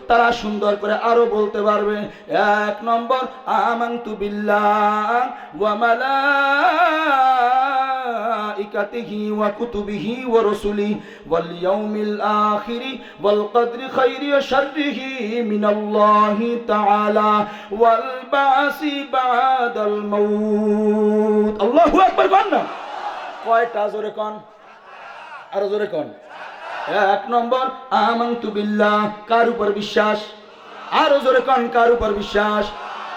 তারা সুন্দর করে আরো বলতে পারবে। এক নম্বর, আমানতু বিল্লাহ ওয়া মালাইকাতিহি ওয়া কুতুবিহি ওয়া রাসূলিহি ওয়াল ইয়াউমিল আখিরি ওয়াল কদরি খাইরি ওয়া শাররিহি মিনাল্লাহি তাআলা ওয়াল বাসি বাদাল মাউত। আল্লাহু আকবার। কোন না কয়টা? জোরে কোন, আরো জোরে কোন। এক নম্বর, আমানতু বিল্লাহ, কার উপর বিশ্বাস? আরো জোরে কোন, কার উপর বিশ্বাস?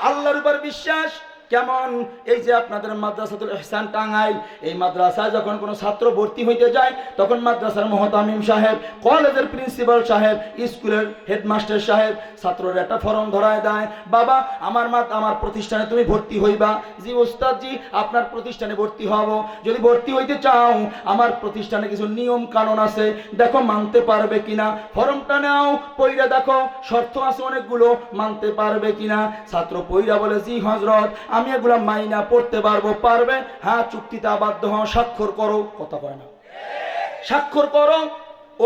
আল্লাহর উপর বিশ্বাস। কেমন? এই যে আপনাদের মাদ্রাসাতুল ইহসান টাঙ্গাইল, এই মাদ্রাসায় যখন কোনো ছাত্র ভর্তি হইতে যায় তখন মাদ্রাসার মুহতামিম সাহেব, কলেজের প্রিন্সিপাল সাহেব, স্কুলের হেডমাস্টার সাহেব ছাত্রের একটা ফর্ম ধরায় দেয়, বাবা আমার প্রতিষ্ঠানে তুমি ভর্তি হইবা। জি ওস্তাদ জি, আপনার প্রতিষ্ঠানে ভর্তি হব। যদি ভর্তি হইতে চাও আমার প্রতিষ্ঠানে কিছু নিয়ম কানুন আছে, দেখো মানতে পারবে কিনা। ফর্মটা নাও, পইরা দেখো, শর্ত আছে অনেকগুলো, মানতে পারবে কিনা। ছাত্র পইরা বলে, জি হযরত আমি এগুলা মাইনা পড়তে পারবো। পারবে? হ্যাঁ, চুক্তিতে আবদ্ধ হও, স্বাক্ষর করো। কথা কয় না? স্বাক্ষর করো।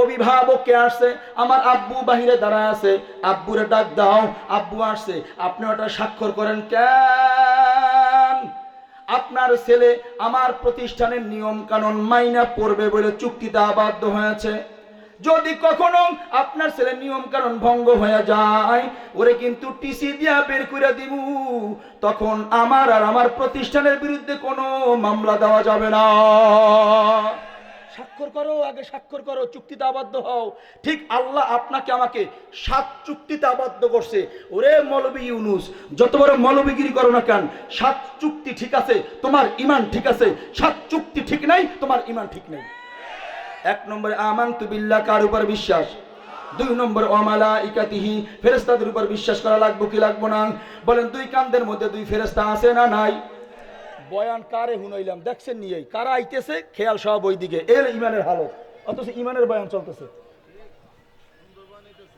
অভিভাবককে আসছে, আমার আব্বু বাহিরে দাঁড়ায় আছে, আব্বুরে ডাক দাও, আব্বু আসছে, আপনি ওটা স্বাক্ষর করেন। কেন? আপনার ছেলে আমার প্রতিষ্ঠানের নিয়ম কানুন মাইনা পড়বে বলে চুক্তিতে আবদ্ধ হয়েছে। যদি কখনো আপনার ছেলে নিয়ম কানুন ভঙ্গ হয়ে যায়, ওরে কিন্তু টিসি দিয়া বের করে দিব। তখন আমার আর আমার প্রতিষ্ঠানের বিরুদ্ধে কোনো মামলা দেওয়া যাবে না। স্বাক্ষর করো, আগে স্বাক্ষর করো, চুক্তিতে আবদ্ধ হও। ঠিক আল্লাহ আপনাকে আমাকে 7 চুক্তিতে আবদ্ধ করছে। ওরে মৌলবী ইউনুস, যত বড় মৌলবীগিরি করো না কেন, 7 চুক্তি ঠিক আছে, তোমার ঈমান ঠিক আছে। 7 চুক্তি ঠিক নাই, তোমার ঈমান ঠিক নেই। এক নম্বরে আমানতু বিল্লাহ, কার উপর বিশ্বাস? 2 নম্বর, ওয়া মালাইকাতিহি, ফেরেশতাদের উপর বিশ্বাস করা লাগবে কি লাগবে না? বলেন, 2 কান্দের মধ্যে 2 ফেরেশতা আছে না নাই? বয়ান কারে হুনাইলাম দেখছেন নিয়ে, কারা আইতেছে খেয়াল সব ওই দিকে। এর ইমানের হালত, অথচ ইমানের বয়ান চলতেছে।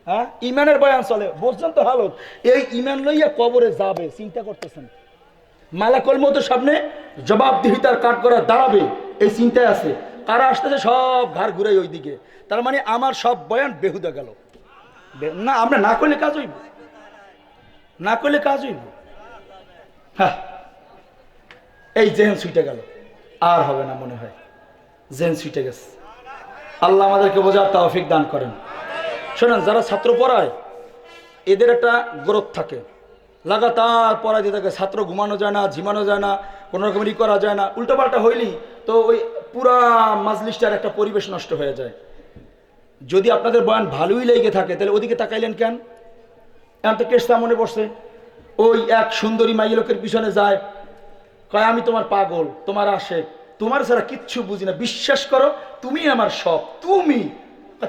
হ্যাঁ, ইমানের বয়ান চলে, বুঝছেন তো হালত? এই ইমান লইয়া কবরে যাবে, চিন্তা করতেছেন। মালাকুল মউতের সামনে জবাবদিহিতার কাঠ করা দাঁড়াবে, এই চিন্তায় আছে। কারা আসতেছে সব ঘাড় ঘুরে ওই দিকে। তার মানে আমার সব বয়ান বেহুদা গেল না। আমরা না করলে কাজ হইব, না করলে কাজ হইব। হ্যাঁ, এই জেন ছুটে গেল, আর হবে না মনে হয়, জেন ছুটে গেছে। আল্লাহ আমাদেরকে বোঝার তৌফিক দান করেন। শোনেন, যারা ছাত্র পড়ায় এদের একটা গ্রোথ থাকে, লাগাতার পড়াইতে থাকে। ছাত্র ঘুমানো যায় না, ঝিমানো যায় না, কোনো রকম ই করা যায় না। উল্টোপাল্টা হইলি তো ওই পুরা মাজলিসটার একটা পরিবেশ নষ্ট হয়ে যায়। যদি আপনাদের বয়ান ভালোই লেগে থাকে তাহলে ওদিকে তাকাইলেন কেন? এখন তো কেসটা মনে পড়ছে, ওই এক সুন্দরী মাই লোকের পিছনে যায়, কয় আমি তোমার পাগল, তোমার আশেক, তোমার ছাড়া কিচ্ছু বুঝি না, বিশ্বাস করো তুমি আমার সব। তুমি?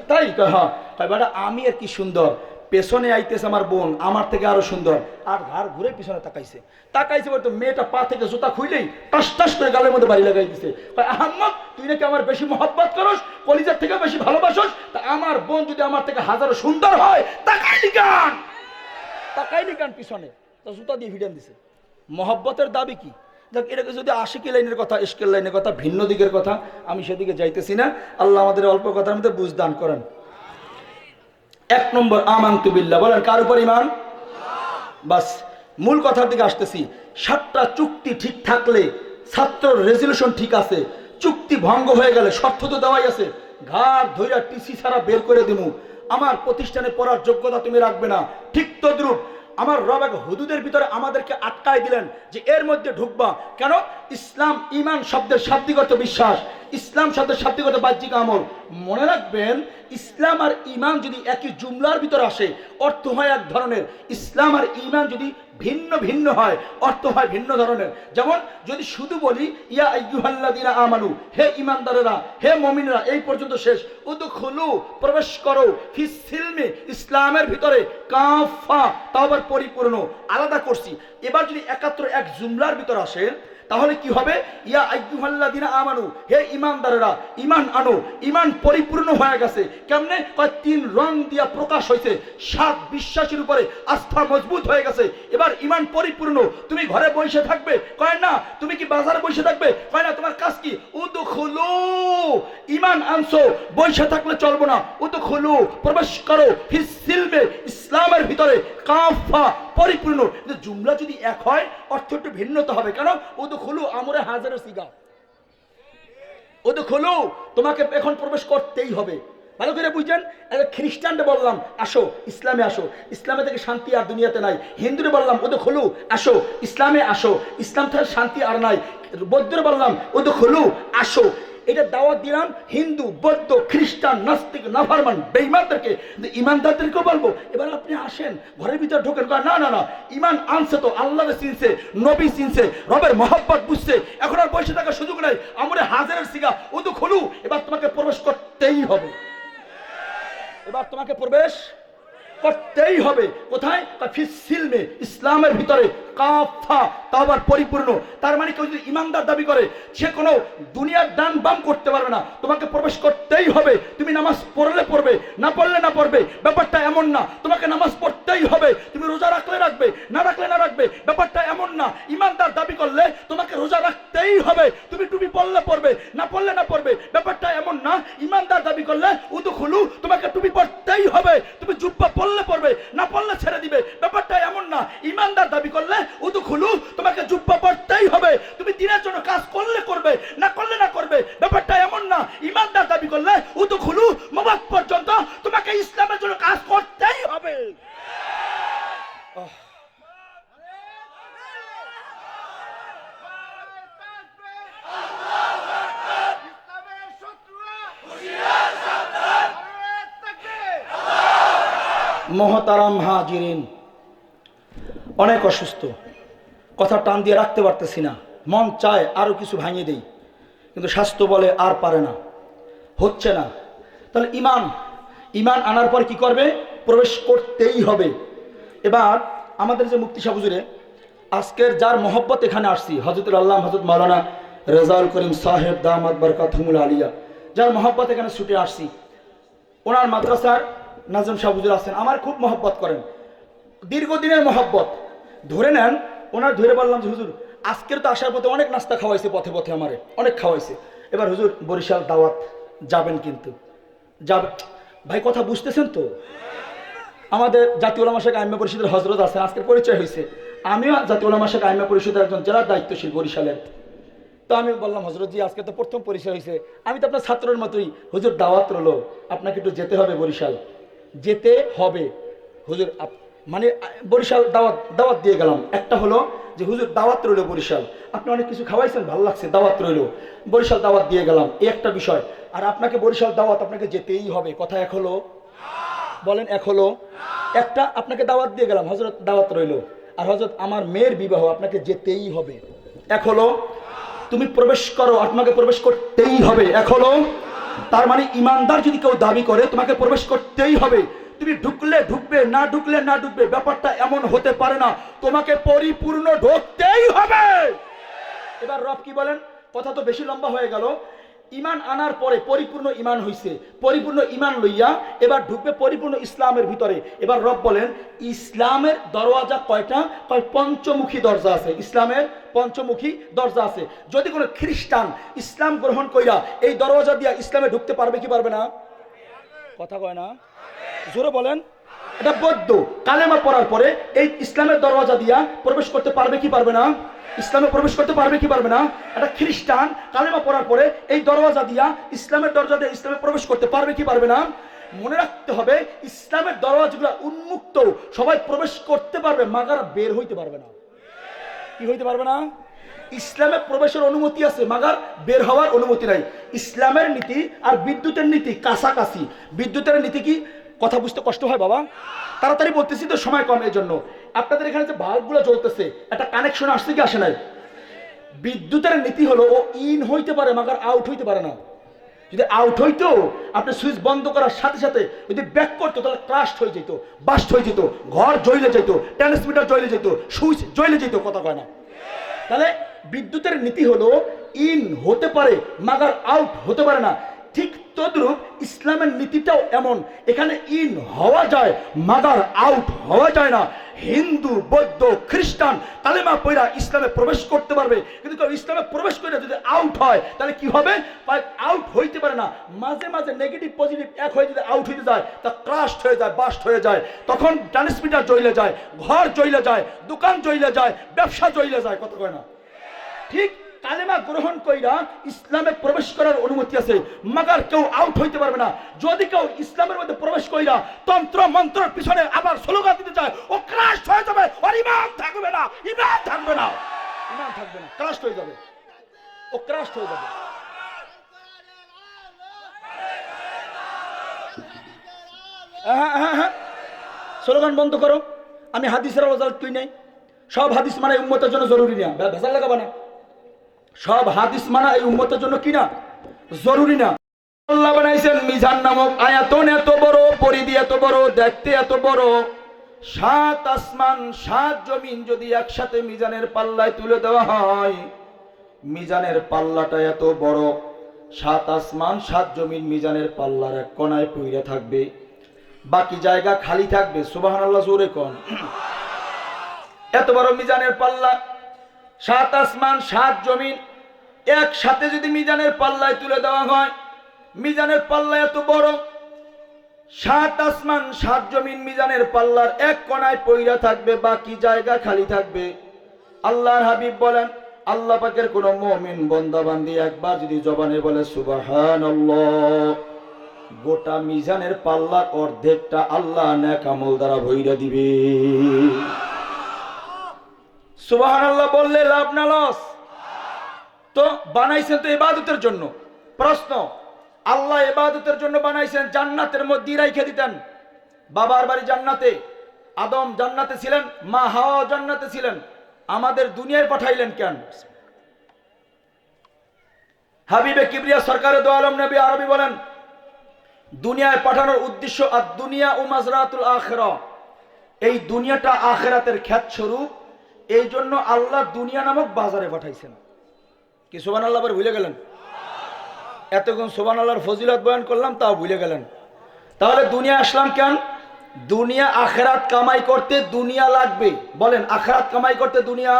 তাই? কয় হ্যাঁ। কয় বেটা আমি আর কি সুন্দর, পেছনে আইতেছে আমার বোন আমার থেকে আরো সুন্দর। আর ঘাড় ঘুরে পিছনে তাকাইছে, তাকাইছে বলতো মেয়েটা পা থেকে জুতা খুইলেই টাস টাস করে গালের মধ্যে বাড়ি লাগাই দিছে। আহম্মদ, তুই নাকি আমার বেশি মহব্বত করস, কলিজার থেকে বেশি ভালোবাসস, তা আমার বোন যদি আমার থেকে হাজারো সুন্দর হয়, তাকাইলি কেন? তাকাইলি কেন পিছনে? তো জুতা দিয়ে ভিডেন দিছে। মহব্বতের দাবি কি? দেখ, এটাকে যদি আশিকি লাইনের কথা, ইশকের লাইনের কথা, ভিন্ন দিকের কথা, আমি সেদিকে যাইতেছি না। আল্লাহ আমাদের অল্প কথার মধ্যে বুঝ দান করেন। 1 নম্বর, আমানতু বিল্লাহ। বলেন, কার উপর ঈমান? বাস, মূল কথার দিকে আসতেছি। 7টা চুক্তি ঠিক থাকলে, ছাত্র রেজলিউশন ঠিক আছে, চুক্তি ভঙ্গ হয়ে গেলে শর্ত তো দেওয়াই আছে, ঘাড় ধইরা টিসি ছাড়া বের করে দিমু। আমার প্রতিষ্ঠানে পড়ার যোগ্যতা তুমি রাখবে না। ঠিক তদ্রূপ আমার রব এক হুদুদের ভিতরে আমাদেরকে আটকায় দিলেন যে এর মধ্যে ঢুকবা কেন? ইসলাম ঈমান শব্দের শাব্দিক অর্থ বিশ্বাস, ইসলাম শব্দের শাব্দিক অর্থ বাহ্যিক আমল। মনে রাখবেন, ইসলাম আর ঈমান যদি একই জুমলার ভিতরে আসে, অর্থ হয় এক ধরনের। ইসলাম আর ঈমান যদি ভিন্ন ভিন্ন হয়, অর্থ হয় ভিন্ন ধরনের। যেমন যদি শুধু বলি ইয়া আইয়ুহাল্লাযীনা আমানু, হে ঈমানদারেরা, হে মুমিনরা, এই পর্যন্ত শেষ। উদখুলু, প্রবেশ করো, ফিস সিলমি, ইসলামের ভিতরে, কাফা, তাও আবার পরিপূর্ণ, আলাদা করছি। এবার যদি একাত্র এক জুমলার ভিতর আসে, তাহলে কি হবে? ইয়া আইয়ুহাল্লাযিনা আমানু, হে ঈমানদারেরা ঈমান আনো। ঈমান পরিপূর্ণ হয়ে গেছে কেমনে? কয় 3 রং দিয়া প্রকাশ হয়েছে। 7 বিশ্বাসের উপরে আস্থা মজবুত হয়ে গেছে। এবার ঈমান পরিপূর্ণ। তুমি ঘরে বসে থাকবে? কয় না। তুমি কি বাজারে বসে থাকবে? কয় না। তোমার কাজ কি? উদখুলু, ঈমান আনছো, বসে থাকলে চলবো না। উদখুলু, প্রবেশ করো, ফিস সিলমে, ইসলামের ভিতরে, কাফা, পরিপূর্ণ। কিন্তু জুমলা যদি এক হয় অর্থ একটু ভিন্নতা হবে। কেন? উদখুলু আমরে হাজারের সিগা। উদখুলু, তোমাকে এখন প্রবেশ করতেই হবে। ভালো করে বুঝছেন? খ্রিস্টানকে বললাম আসো ইসলামে আসো, ইসলামে থেকে শান্তি আর দুনিয়াতে নাই। হিন্দুরে বললাম উদখুলু আসো ইসলামে আসো, ইসলাম থেকে শান্তি আর নাই। বৌদ্ধরে বললাম উদখুলু আসো। এটা দাওয়াত দিলাম হিন্দু, বৌদ্ধ, খ্রিস্টান, নাস্তিক, নাফরমান, বেঈমানদেরকে। ঈমানদারদেরকেও বলবো এবার আপনি আসেন, ঘরের ভিতর ঢোকেন। না না না, ঈমান আনছে তো, আল্লাহরে চিনছে, নবী চিনছে, রবের মহব্বত বুঝছে, এখন আর বসে থাকার সুযোগ নাই। আমরে হাজারের সিগা উদখুলু, এবার তোমাকে প্রবেশ করতেই হবে। এবার তোমাকে প্রবেশ করতেই হবে। কোথায়? ফিস সিলমে, ইসলামের ভিতরে, কাফা, তাওবার পরিপূর্ণ। তার মানে কেউ যদি ঈমানদার দাবি করে সে কোনো দুনিয়ার দান বাম করতে পারবে না। তোমাকে প্রবেশ করতেই হবে। তুমি নামাজ পড়লে পড়বে, না পড়লে না পড়বে, ব্যাপারটা এমন না। তোমাকে নামাজ পড়তেই হবে। তুমি রোজা রাখলে রাখবে, না রাখলে না রাখবে, ব্যাপারটা এমন না। ঈমানদার দাবি করলে তোমাকে রোজা রাখতেই হবে। তুমি টুপি পড়লে পড়বে, না পড়লে না পড়বে, ব্যাপারটা এমন না। ঈমানদার দাবি করলে উদখুলু, তোমাকে টুপি পড়তেই হবে। তুমি জুব্বা পড়লে পড়বে, না পড়লে ছেড়ে দিবে, ব্যাপারটা এমন না। ঈমানদার দাবি করলে উদখুলু, তোমাকে জুব্বা পড়তেই হবে। তুমি দিনের জন্য কাজ করলে করবে, না করলে না করবে, ব্যাপারটা এমন না। ঈমানদার দাবি করলে উদখুলু, মামাত পর্যন্ত তোমাকে ইসলামের জন্য কাজ করতেই হবে। মহতারাম হাজিরিন, অনেক অসুস্থ, কথা টান দিয়ে রাখতে পারতেছি না। মন চায় আরো কিছু ভাঙিয়ে দেই, কিন্তু স্বাস্থ্য বলে আর পারে না, হচ্ছে না। তাহলে ঈমান আনার পর কি করবে? প্রবেশ করতেই হবে। এবার আমাদের যে মুফতি সাহেব হুজুরে আজকের যার মহব্বত এখানে আসছি, হযরতুল আল্লাহ হযরত মাওলানা রেজাউল করিম সাহেব দামাত বরকাতুহুল আলিয়া, যার মহব্বত এখানে ছুটে আসছি, ওনার মাদ্রাসার নাজম সাহেব হুজুর আছেন, আমার খুব মহব্বত করেন, দীর্ঘদিনের মহব্বত। ধরে নেন, ওনার ধরে বললাম যে হুজুর আজকের তো আসার পথে অনেক নাস্তা খাওয়াইছে, পথে পথে আমারে অনেক খাওয়াইছে। এবার হুজুর বরিশাল দাওয়াত যাবেন, কিন্তু যাবে ভাই, কথা বুঝতেছেন তো? আমাদের জাতীয় উলামা শাখা আইম্মা পরিষদের হজরত আছেন, আজকের পরিচয় হয়েছে। আমিও জাতীয় উলামা শাখা আইম্মা পরিষদের একজন জেলার দায়িত্বশীল বরিশালের। তো আমি বললাম হজরত জি আজকে তো প্রথম পরিচয় হয়েছে, আমি তো আপনার ছাত্রের মতোই, হুজুর দাওয়াত রইল, আপনাকে একটু যেতে হবে বরিশাল, যেতে হবে হুজুর। মানে বরিশাল দাওয়াত দিয়ে গেলাম। একটা হলো যে হুজুর দাওয়াত রইল বরিশাল, আপনি অনেক কিছু খাওয়াইছেন, ভালো লাগছে, দাওয়াত রইল, বরিশাল দাওয়াত দিয়ে গেলাম, এই একটা বিষয়। আর আপনাকে বরিশাল দাওয়াত আপনাকে যেতেই হবে, কথা এক হলো? বলেন এক হলো? একটা আপনাকে দাওয়াত দিয়ে গেলাম, হজরত দাওয়াত রইল, আর হজরত আমার মেয়ের বিবাহ, আপনাকে যেতেই হবে, এক হলো? তুমি প্রবেশ করো, আপনাকে প্রবেশ করতেই হবে, এক হলো? তার মানে ঈমানদার যদি কেউ দাবি করে তোমাকে প্রবেশ করতেই হবে। তুমি ঢুকলে ঢুকবে, না ঢুকলে না ঢুকবে, ব্যাপারটা এমন হতে পারে না, তোমাকে পরিপূর্ণ ঢুকতেই হবে। এবার রব কি বলেন? কথা তো বেশি লম্বা হয়ে গেল। ঈমান আনার পরে পরিপূর্ণ ঈমান হইছে, পরিপূর্ণ ঈমান লইয়া এবার ঢুকবে পরিপূর্ণ ইসলামের ভিতরে। এবার রব বলেন ইসলামের দরওয়াজা কয়টা? কয় পঞ্চমুখী দরজা আছে, ইসলামের পঞ্চমুখী দরজা আছে। যদি কোনো খ্রিস্টান ইসলাম গ্রহণ কইরা এই দরওয়াজা দিয়া ইসলামে ঢুকতে পারবে কি পারবে না? কথা কয় না, জোরে বলেন। এটা বৌদ্ধ কালেমা পড়ার পরে এই ইসলামের দরওয়াজা দিয়া প্রবেশ করতে পারবে কি পারবে না? ইসলামে প্রবেশ করতে পারবে কি পারবে না? একটা খ্রিস্টান কালেমা পড়ার পরে এই দরওয়াজা দিয়া ইসলামের দরজা দিয়ে ইসলামে প্রবেশ করতে পারবে কি পারবে না? মনে রাখতে হবে ইসলামের দরওয়াজাগুলো উন্মুক্ত, সবাই প্রবেশ করতে পারবে, মাগার বের হইতে পারবে না। কি হইতে পারবে না? ইসলামে প্রবেশের অনুমতি আছে, মাগার বের হওয়ার অনুমতি নাই। ইসলামের নীতি আর বিদ্যুতের নীতি কাছাকাছি। বিদ্যুতের নীতি কি? কথা বুঝতে কষ্ট হয় বাবা, তাড়াতাড়ি বলতেছি তো সময় কম, এই জন্য। আপনাদের এখানে যে বাল্বগুলো জ্বলতেছে একটা কানেকশন আসছে কি আসে নাই? বিদ্যুতের নীতি হলো ও ইন হইতে পারে, মাগার আউট হইতে পারে না। যদি আউট হইতো, আপনি সুইচ বন্ধ করার সাথে সাথে যদি ব্যাক করতো তাহলে ক্রাস্ট হয়ে যেত, বাস্ট হয়ে যেত, ঘর জ্বলে যেত, ট্রান্সমিটার জ্বলে যেত, সুইচ জ্বলে যেত, কথা কয় না। তাহলে বিদ্যুতের নীতি হলো ইন হতে পারে মাগার আউট হতে পারে না, ঠিক তদ্রূপ ইসলামের নীতিটাও এমন, এখানে ইন হওয়া যায় মাগার আউট হওয়া যায় না। হিন্দু, বৌদ্ধ, খ্রিস্টান কালেমা পয়রা ইসলামে প্রবেশ করতে পারবে, কিন্তু কেউ ইসলামে প্রবেশ করে যদি আউট হয় তাহলে কি হবে? আউট হইতে পারে না। মাঝে মাঝে নেগেটিভ পজিটিভ এক হয়ে যদি আউট হইতে যায় তা ক্রাস্ট হয়ে যায়, বাস্ট হয়ে যায়, তখন ট্রান্সমিটার জ্বলে যায়, ঘর জ্বলে যায়, দোকান জ্বলে যায়, ব্যবসা জ্বলে যায়, কত কয় না? ঠিক কালেমা গ্রহণ কইরা ইসলামে প্রবেশ করার অনুমতি আছে, মাগার কেউ আউট হইতে পারবে না। যদি কেউ ইসলামের মধ্যে প্রবেশ কইরা তন্ত্র মন্ত্রের পিছনে আবার স্লোগান দিতে চায়, ও ক্রাশ হয়ে যাবে, ওর ঈমান থাকবে না, ঈমান থাকবে না, ঈমান থাকবে না, ক্রাশ হয়ে যাবে, ও ক্রাশ হয়ে যাবে। স্লোগান বন্ধ করো। আমি হাদিসের রেজাল্ট তুই নাই, সব হাদিস মানে উম্মতের জন্য জরুরি না, ভেজাল লাগাবা না। সব হাদিস মানা এই উম্মতের জন্য কি না জরুরি না। আল্লাহ বানাইছেন মিজান নামক আয়াতন এত বড়, পরিধি এত বড়, দেখতে এত বড়, 7 আসমান 7 জমিন যদি একসাথে মিজানের পাল্লায় তুলে দেওয়া হয়, মিজানের পাল্লাটা এত বড়, 7 আসমান 7 জমিন মিজানের পাল্লার এক কোণায় পইরা থাকবে, বাকি জায়গা খালি থাকবে। সুবহানাল্লাহ, জোরে কোন। এত বড় মিজানের পাল্লা, 7 আসমান 7 জমিন একসাথে যদি মিজানের পাল্লায় তুলে দেওয়া হয়, মিজানের পাল্লা এত বড়, 7 আসমান 7 জমিন মিজানের পাল্লার এক কোণায় পইরা থাকবে, বাকি জায়গা খালি থাকবে। আল্লাহর হাবিব বলেন, আল্লাহ পাকের কোন মুমিন বান্দা বান্দি একবার যদি জবানে বলে সুবহানাল্লাহ, গোটা মিজানের পাল্লার অর্ধেকটা আল্লাহ নেক আমল দ্বারা ভইরা দিবে। সুবহানাল্লাহ বললে লাভ না লস? তো বানাইছেন তো ইবাদতের জন্য। প্রশ্ন, আল্লাহ ইবাদতের জন্য বানাইছেন, জান্নাতের মধ্যে রাইখে দিতেন। বাবার বাড়ি জান্নাতে, আদম জান্নাতে ছিলেন, মা হাওয়া জান্নাতে ছিলেন, আমাদের দুনিয়ায় পাঠাইলেন কেন? হাবিবে কিবরিয়া সরকারে দো আলম নবী আরবি বলেন, দুনিয়ায় পাঠানোর উদ্দেশ্য আর দুনিয়া ও মাজরাতুল আখিরা, এই দুনিয়াটা আখিরাতের খ্যাত স্বরূপ, এই জন্য আল্লাহ দুনিয়া নামক বাজারে পাঠাইছেন। কি সুবহানাল্লাহ বলে ভুলে গেলেন? এতক্ষণ সুবহানাল্লাহর ফজিলত বয়ান করলাম, তাও ভুলে গেলেন। তাহলে দুনিয়া আসলাম কেন? দুনিয়া আখিরাত কামাই করতে দুনিয়া লাগবে। বলেন, আখিরাত কামাই করতে দুনিয়া,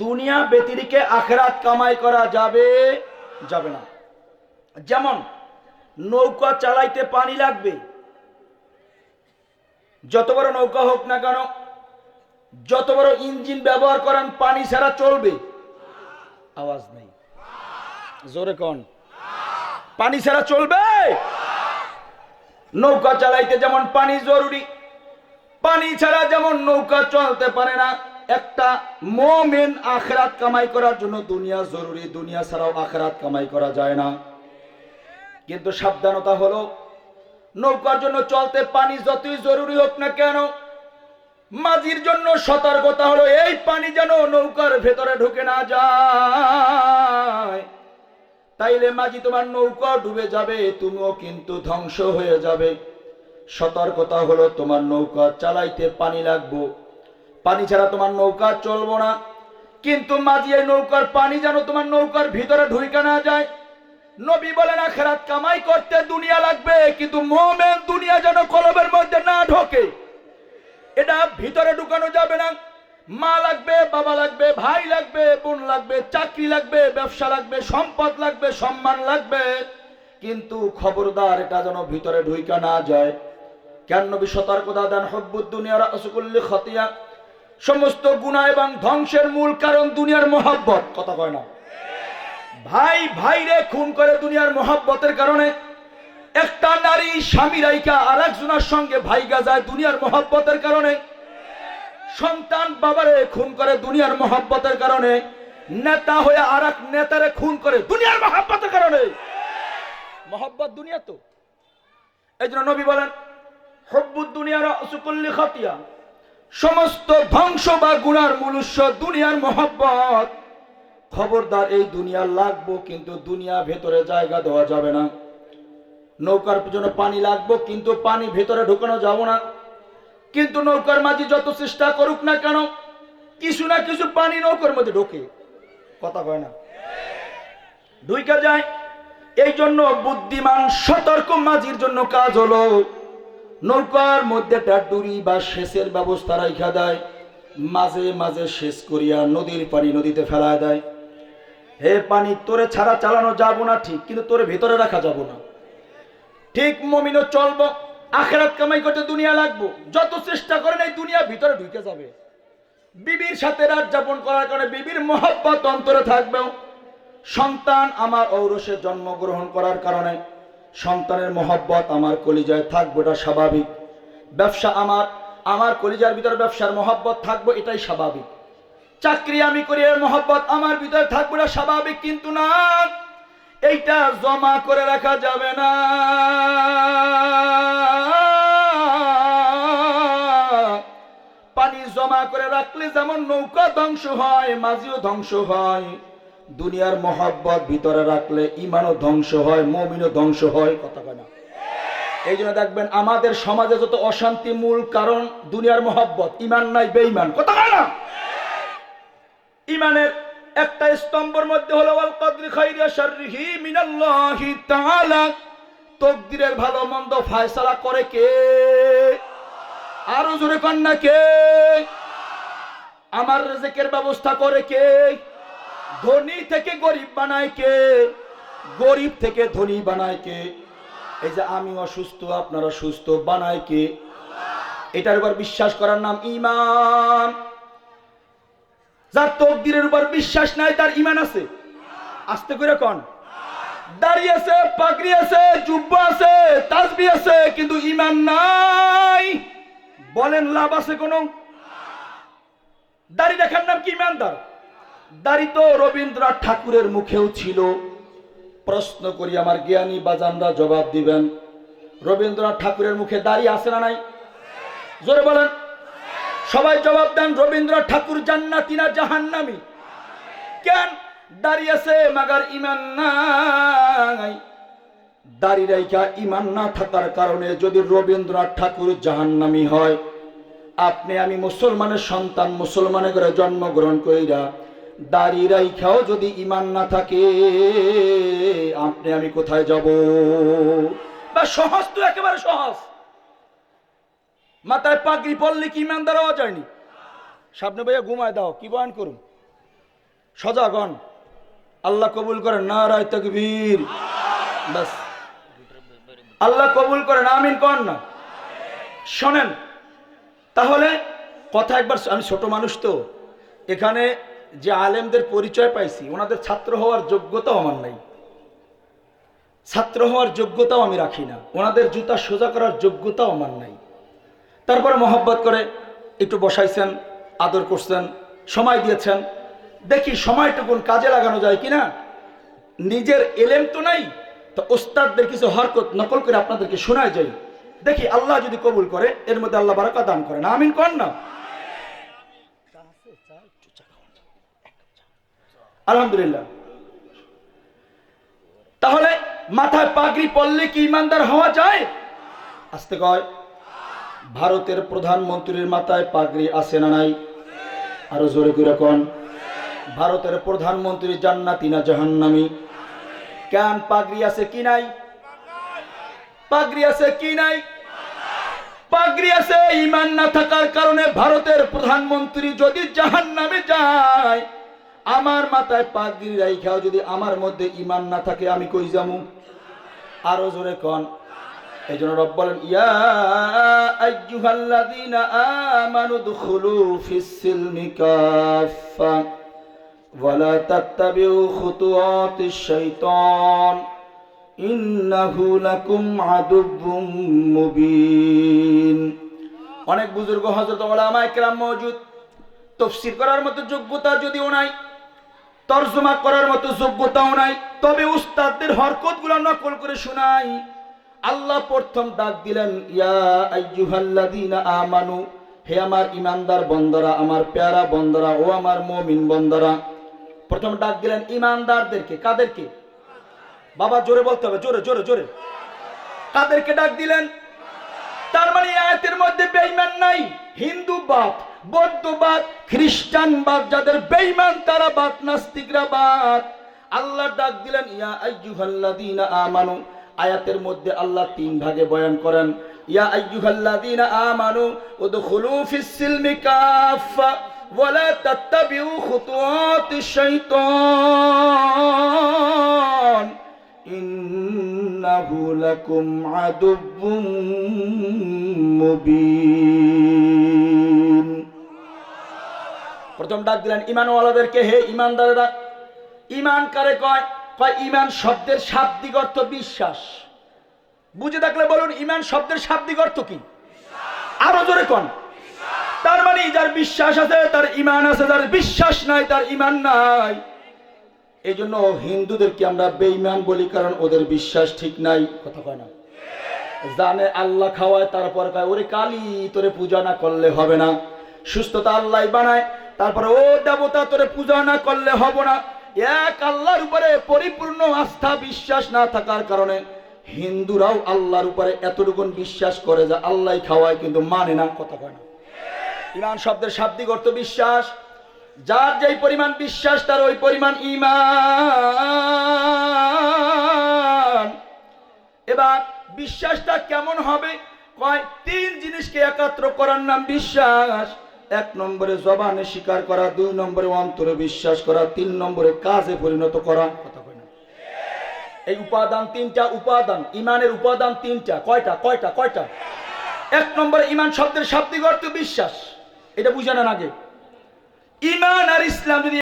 দুনিয়া ব্যতিরিকে আখিরাত কামাই করা যাবে যাবে না। যেমন নৌকা চালাইতে পানি লাগবে, যত বড় নৌকা হোক না কেন, যত বড় ইঞ্জিন ব্যবহার করেন, পানি ছাড়া চলবে? আওয়াজ নেই, জোরে কোন। পানি ছাড়া চলবে? নৌকা চালাইতে যেমন পানি জরুরি, পানি ছাড়া যেমন নৌকা চলতে পারে না। একটা মুমিন আখিরাত কামাই করার জন্য দুনিয়া জরুরি, দুনিয়া ছাড়াও আখিরাত কামাই করা যায় না। কিন্তু সাবধানতা হলো, নৌকার জন্য চলতে পানি যতই জরুরি হোক না কেন, মাঝির জন্য সতর্কতা হলো এই পানি যেন নৌকার ভেতরে ঢুকে না যায়, তাইলে মাঝি তোমার নৌকা ডুবে যাবে, তুমিও কিন্তু ধ্বংস হয়ে যাবে। সতর্কতা হলো তোমার নৌকা চালাইতে পানি লাগবে, পানি ছাড়া তোমার নৌকা চলবো না। কিন্তু মাঝি এই নৌকার পানি যেন তোমার নৌকার ভিতরে ঢুকে না যায়। নবী বলেন, আখিরাত কামাই করতে দুনিয়া লাগবে, কিন্তু মুমিন দুনিয়া যেন কলবের মধ্যে না ঢোকে, এটা ভিতরে ঢুকানো যাবে না। মা লাগবে, বাবা লাগবে, ভাই লাগবে, বোন লাগবে, চাকরি লাগবে, ব্যবসা লাগবে, সম্পদ লাগবে, সম্মান লাগবে, কিন্তু খবরদার এটা যেন ভিতরে ঢুইকা না যায়। কেন নবী সতর্কতা দেন, হুব্বুদ দুনিয়া রাসু কুল্লি খতিয়া, সমস্ত গুনাহ এবং ধ্বংসের মূল কারণ দুনিয়ার মহব্বত। কথা কয় না? ভাই ভাইরে খুন করে দুনিয়ার মহব্বতের কারণে। একটা নারী স্বামী রাইকা আর একজনের সঙ্গে ভাইগা যায় দুনিয়ার মহব্বতের কারণে। সন্তান বাবারে খুন করে দুনিয়ার মহব্বতের কারণে। নেতা হয়ে আর এক নেতারে খুন করে দুনিয়ার মহব্বতের কারণে। মহব্বত দুনিয়া তো। এই জন্য নবী বলেন, হুব্বুদ দুনিয়া রাসু কুল্লি খতিয়া, সমস্ত ধ্বংস বা গুনার মূল উৎস দুনিয়ার মহব্বত। খবরদার এই দুনিয়া লাগবো, কিন্তু দুনিয়া ভেতরে জায়গা দেওয়া যাবে না। নৌকার পিছনে পানি লাগবো, কিন্তু পানি ভেতরে ঢুকানো যাব না। কিন্তু নৌকার মাঝি যত চেষ্টা করুক না কেন, কিছু না কিছু পানি নৌকার মধ্যে ঢোকে, কথা কয় না, ঢুইকা যায়। এই জন্য বুদ্ধিমান সতর্ক মাঝির জন্য কাজ হলো নৌকার মধ্যে ডুরি বা সেচের ব্যবস্থা রাখা দেয়, মাঝে মাঝে সেচ করিয়া নদীর পানি নদীতে ফেলায় দেয়। হে পানি, তোরে ছাড়া চালানো যাব না ঠিক, কিন্তু তোরে ভেতরে রাখা যাব না। ঠিক মুমিনও চলবো, আখিরাত কামাই করতে দুনিয়া লাগবো, যত চেষ্টা করেন এই দুনিয়া ভিতরে ঢুকে যাবে। বিবির সাথে রাত যাপন করার কারণে বিবির মহব্বত অন্তরে থাকবে। সন্তান আমার ঔরসে জন্মগ্রহণ করার কারণে সন্তানের মহব্বত আমার কলিজায় থাকবে, এটা স্বাভাবিক। ব্যবসা আমার কলিজার ভিতরে ব্যবসার মহব্বত থাকবে, এটাই স্বাভাবিক। চাকরি আমি করি, এর মহব্বত আমার ভিতরে থাকবে, এটা স্বাভাবিক। কিন্তু না, এইটা জমা করে রাখা যাবে না। পানি জমা করে রাখলে যেমন নৌকা ধ্বংস হয়, মাঝিও ধ্বংস হয়, দুনিয়ার মহব্বত ভিতরে রাখলে ইমানও ধ্বংস হয়, মুমিনও ধ্বংস হয়, কথা কয় না। এই জন্য দেখবেন আমাদের সমাজে যত অশান্তি মূল কারণ দুনিয়ার মহব্বত, ইমান নাই, বেঈমান, কথা কয় না। ইমানের একটা স্তম্ভের মধ্যে হলো ওয়াল কদরি খাইরি ওয়া শাররিহি মিনাল্লাহি তাআলা, তাকদীরের ভালো মন্দ ফয়সালা করে কে? আরো জোরে কন না, কে? আমার রিজিকের ব্যবস্থা করে কে? ধনী থেকে গরিব বানায় কে? গরিব থেকে ধনী বানায় কে? এই যে আমি অসুস্থ আপনারা সুস্থ বানায় কে? এটার উপর বিশ্বাস করার নাম ঈমান। যার তাকদীরের উপর বিশ্বাস নাই তার ঈমান আছে? আস্তে করে কোন। দাড়ি আছে, পাগড়ি আছে, জুব্বা আছে, তাসবিহ আছে, কিন্তু ঈমান নাই, বলেন লাভ আছে কোনো? দাড়ি দেখার নাম কি ঈমানদার? দাড়ি তো রবীন্দ্রনাথ ঠাকুরের মুখেও ছিল। প্রশ্ন করি, আমার জ্ঞানী বাজানরা জবাব দিবেন, রবীন্দ্রনাথ ঠাকুরের মুখে দাড়ি আছে না নাই? জোরে বলেন, সবাই জবাব দেন। রবীন্দ্রনাথ ঠাকুর জান্নাতি না জাহান্নামী? কেন? দাড়ি আছে মাগার ঈমান নাই। দাড়ি রাইখা ঈমান না থাকার কারণে যদি রবীন্দ্রনাথ ঠাকুর জাহান্নামী হয়, আপনি আমি মুসলমানের সন্তান, মুসলমানের ঘরে জন্মগ্রহণ কইরা দাড়ি রাইখাও যদি ঈমান না থাকে, আপনি আমি কোথায় যাব? বা সহজ তো, একেবারে সহজ। মাথায় পাগড়ি পড়লে কি ঈমানদার হওয়া যায়নি? সামনে ভাইয়া ঘুমায় দাও, কি বয়ান করুন? সজাগন, আল্লাহ কবুল করেন, নারায়ে তাকবীর। বাস, আল্লাহ কবুল করেন, আমিন কর না। শোনেন তাহলে কথা একবার, আমি ছোট মানুষ তো, এখানে যে আলেমদের পরিচয় পাইছি ওনাদের ছাত্র হওয়ার যোগ্যতাও আমার নাই, ছাত্র হওয়ার যোগ্যতাও আমি রাখি না, ওনাদের জুতা সোজা করার যোগ্যতাও আমার নাই। তারপরে মহব্বত করে একটু বসাইছেন, আদর করছেন, সময় দিয়েছেন, দেখি সময়টুকুন কাজে লাগানো যায় কিনা। নিজের এলেম তো নাই, তো ওস্তাদদের কিছু হরকত নকল করে আপনাদেরকে শোনায় যাই, দেখি আল্লাহ যদি কবুল করে এর মধ্যে আল্লাহ বারাকা দান করেন, আমিন কর না। আলহামদুলিল্লাহ। তাহলে মাথায় পাগড়ি পরলে কি ইমানদার হওয়া যায়? আস্তে কয়। ভারতের প্রধানমন্ত্রীর মাথায় পাগড়ি আছে না নাই? আরো জোরে করে কোন। ভারতের প্রধানমন্ত্রী জান্নাতি না জাহান্নামী? কেন? পাগড়ি আছে কি নাই? পাগড়ি আছে কি নাই? পাগড়ি আছে। ঈমান না থাকার কারণে ভারতের প্রধানমন্ত্রী যদি জাহান্নামে যায়, আমার মাথায় পাগড়ি রাইখাও যদি আমার মধ্যে ঈমান না থাকে, আমি কই যামু? আরো জোরে কোন। এই জন্য রব বলেন, ইয়া আইয়ুহাল্লাযীনা আমানু দুখুলু ফিস-সিলমি কাফা ওয়ালা তাত্তাবিউ খুতুওয়াতিশ শাইতান ইন্নাহু লাকুম আদুউম মুবিন। অনেক বুজুর্গ হযরত উলামায়ে কেরাম মওজুদ, তাফসীর করার মতো যোগ্যতা যদিও নাই, তরজমা করার মতো যোগ্যতাও নাই, তবে উস্তাদদের হরকতগুলো নকল করে শোনাই। আল্লাহ প্রথম ডাক দিলেন, ইয়া আইয়ুহাল্লাযীনা আমানু, হে আমার ইমানদার বন্দারা, আমার প্যারা বন্দারা, ও আমার মুমিন বন্দারা। প্রথম ডাক দিলেন ইমানদারদেরকে। কাদেরকে? বাবা জোরে বলতে হবে, জোরে জোরে জোরে। কাদেরকে ডাক দিলেন? তার মানে আয়াতের মধ্যে বেঈমান নাই, নাই হিন্দুবাদ, বৌদ্ধবাদ, খ্রিস্টানবাদ, যাদের বেঈমান তারা বাদ, নাস্তিকরা বাদ। আল্লাহ ডাক দিলেন ইয়া আইয়ুহাল্লাযীনা আমানু। আয়াতের মধ্যে আল্লাহ তিন ভাগে বয়ান করেন। ইয়া আইয়ুহাল্লাযীনা আমানু উদখুলু ফিস সিলমি কাফা ওয়া লা তাত্তাবিউ খুতুওয়াতিশ শাইতান ইন্নাহু লাকুম আদুব্বুম মুবিন। প্রথম ডাক দিলেন ঈমানওয়ালাদেরকে, হে ঈমানদারেরা। ঈমান কারে কয়? কয় ঈমান শব্দের শাব্দিক অর্থ বিশ্বাস। বুঝে থাকলে বলুন ঈমান শব্দের শাব্দিক অর্থ কি? আরো জোরে কোন। তার মানে যার বিশ্বাস আছে তার ঈমান আছে, যার বিশ্বাস নাই তার ঈমান নাই। এই জন্য হিন্দুদেরকে আমরা বেঈমান বলি, কারণ ওদের বিশ্বাস ঠিক নাই। কথা কয় না? জানে আল্লাহ খাওয়ায়, তারপর কয় ওরে কালী তোরে পূজা না করলে হবে না। সুস্থতা আল্লাহ বানায়, তারপরে ও দেবতা তোরে পূজা না করলে হবে না। এক আল্লাহর উপরে পরিপূর্ণ আস্থা বিশ্বাস না থাকার কারণে হিন্দুরাও আল্লাহর উপরে এতটুকু বিশ্বাস করে যে আল্লাহ খাওয়ায়, কিন্তু মানে না। কথা কয় না? ঈমান শব্দের শাব্দিক অর্থ বিশ্বাস। যার যেই পরিমাণ বিশ্বাস তার ওই পরিমাণ ঈমান। এবার বিশ্বাসটা কেমন হবে? কয় তিন জিনিসকে একাত্র করার নাম বিশ্বাস। এক নম্বরে জবানে স্বীকার করা, দুই নম্বরে অন্তরে বিশ্বাস করা, তিন নম্বরে কাজে পরিণত করা। কথা কয় না? এই উপাদান তিনটা, উপাদান ঈমানের উপাদান তিনটা। কয়টা? কয়টা? কয়টা? এক নম্বরে ঈমান শব্দের শাব্দিক অর্থ বিশ্বাস। এটা বুঝে নেন আগে। ঈমান আর ইসলাম যদি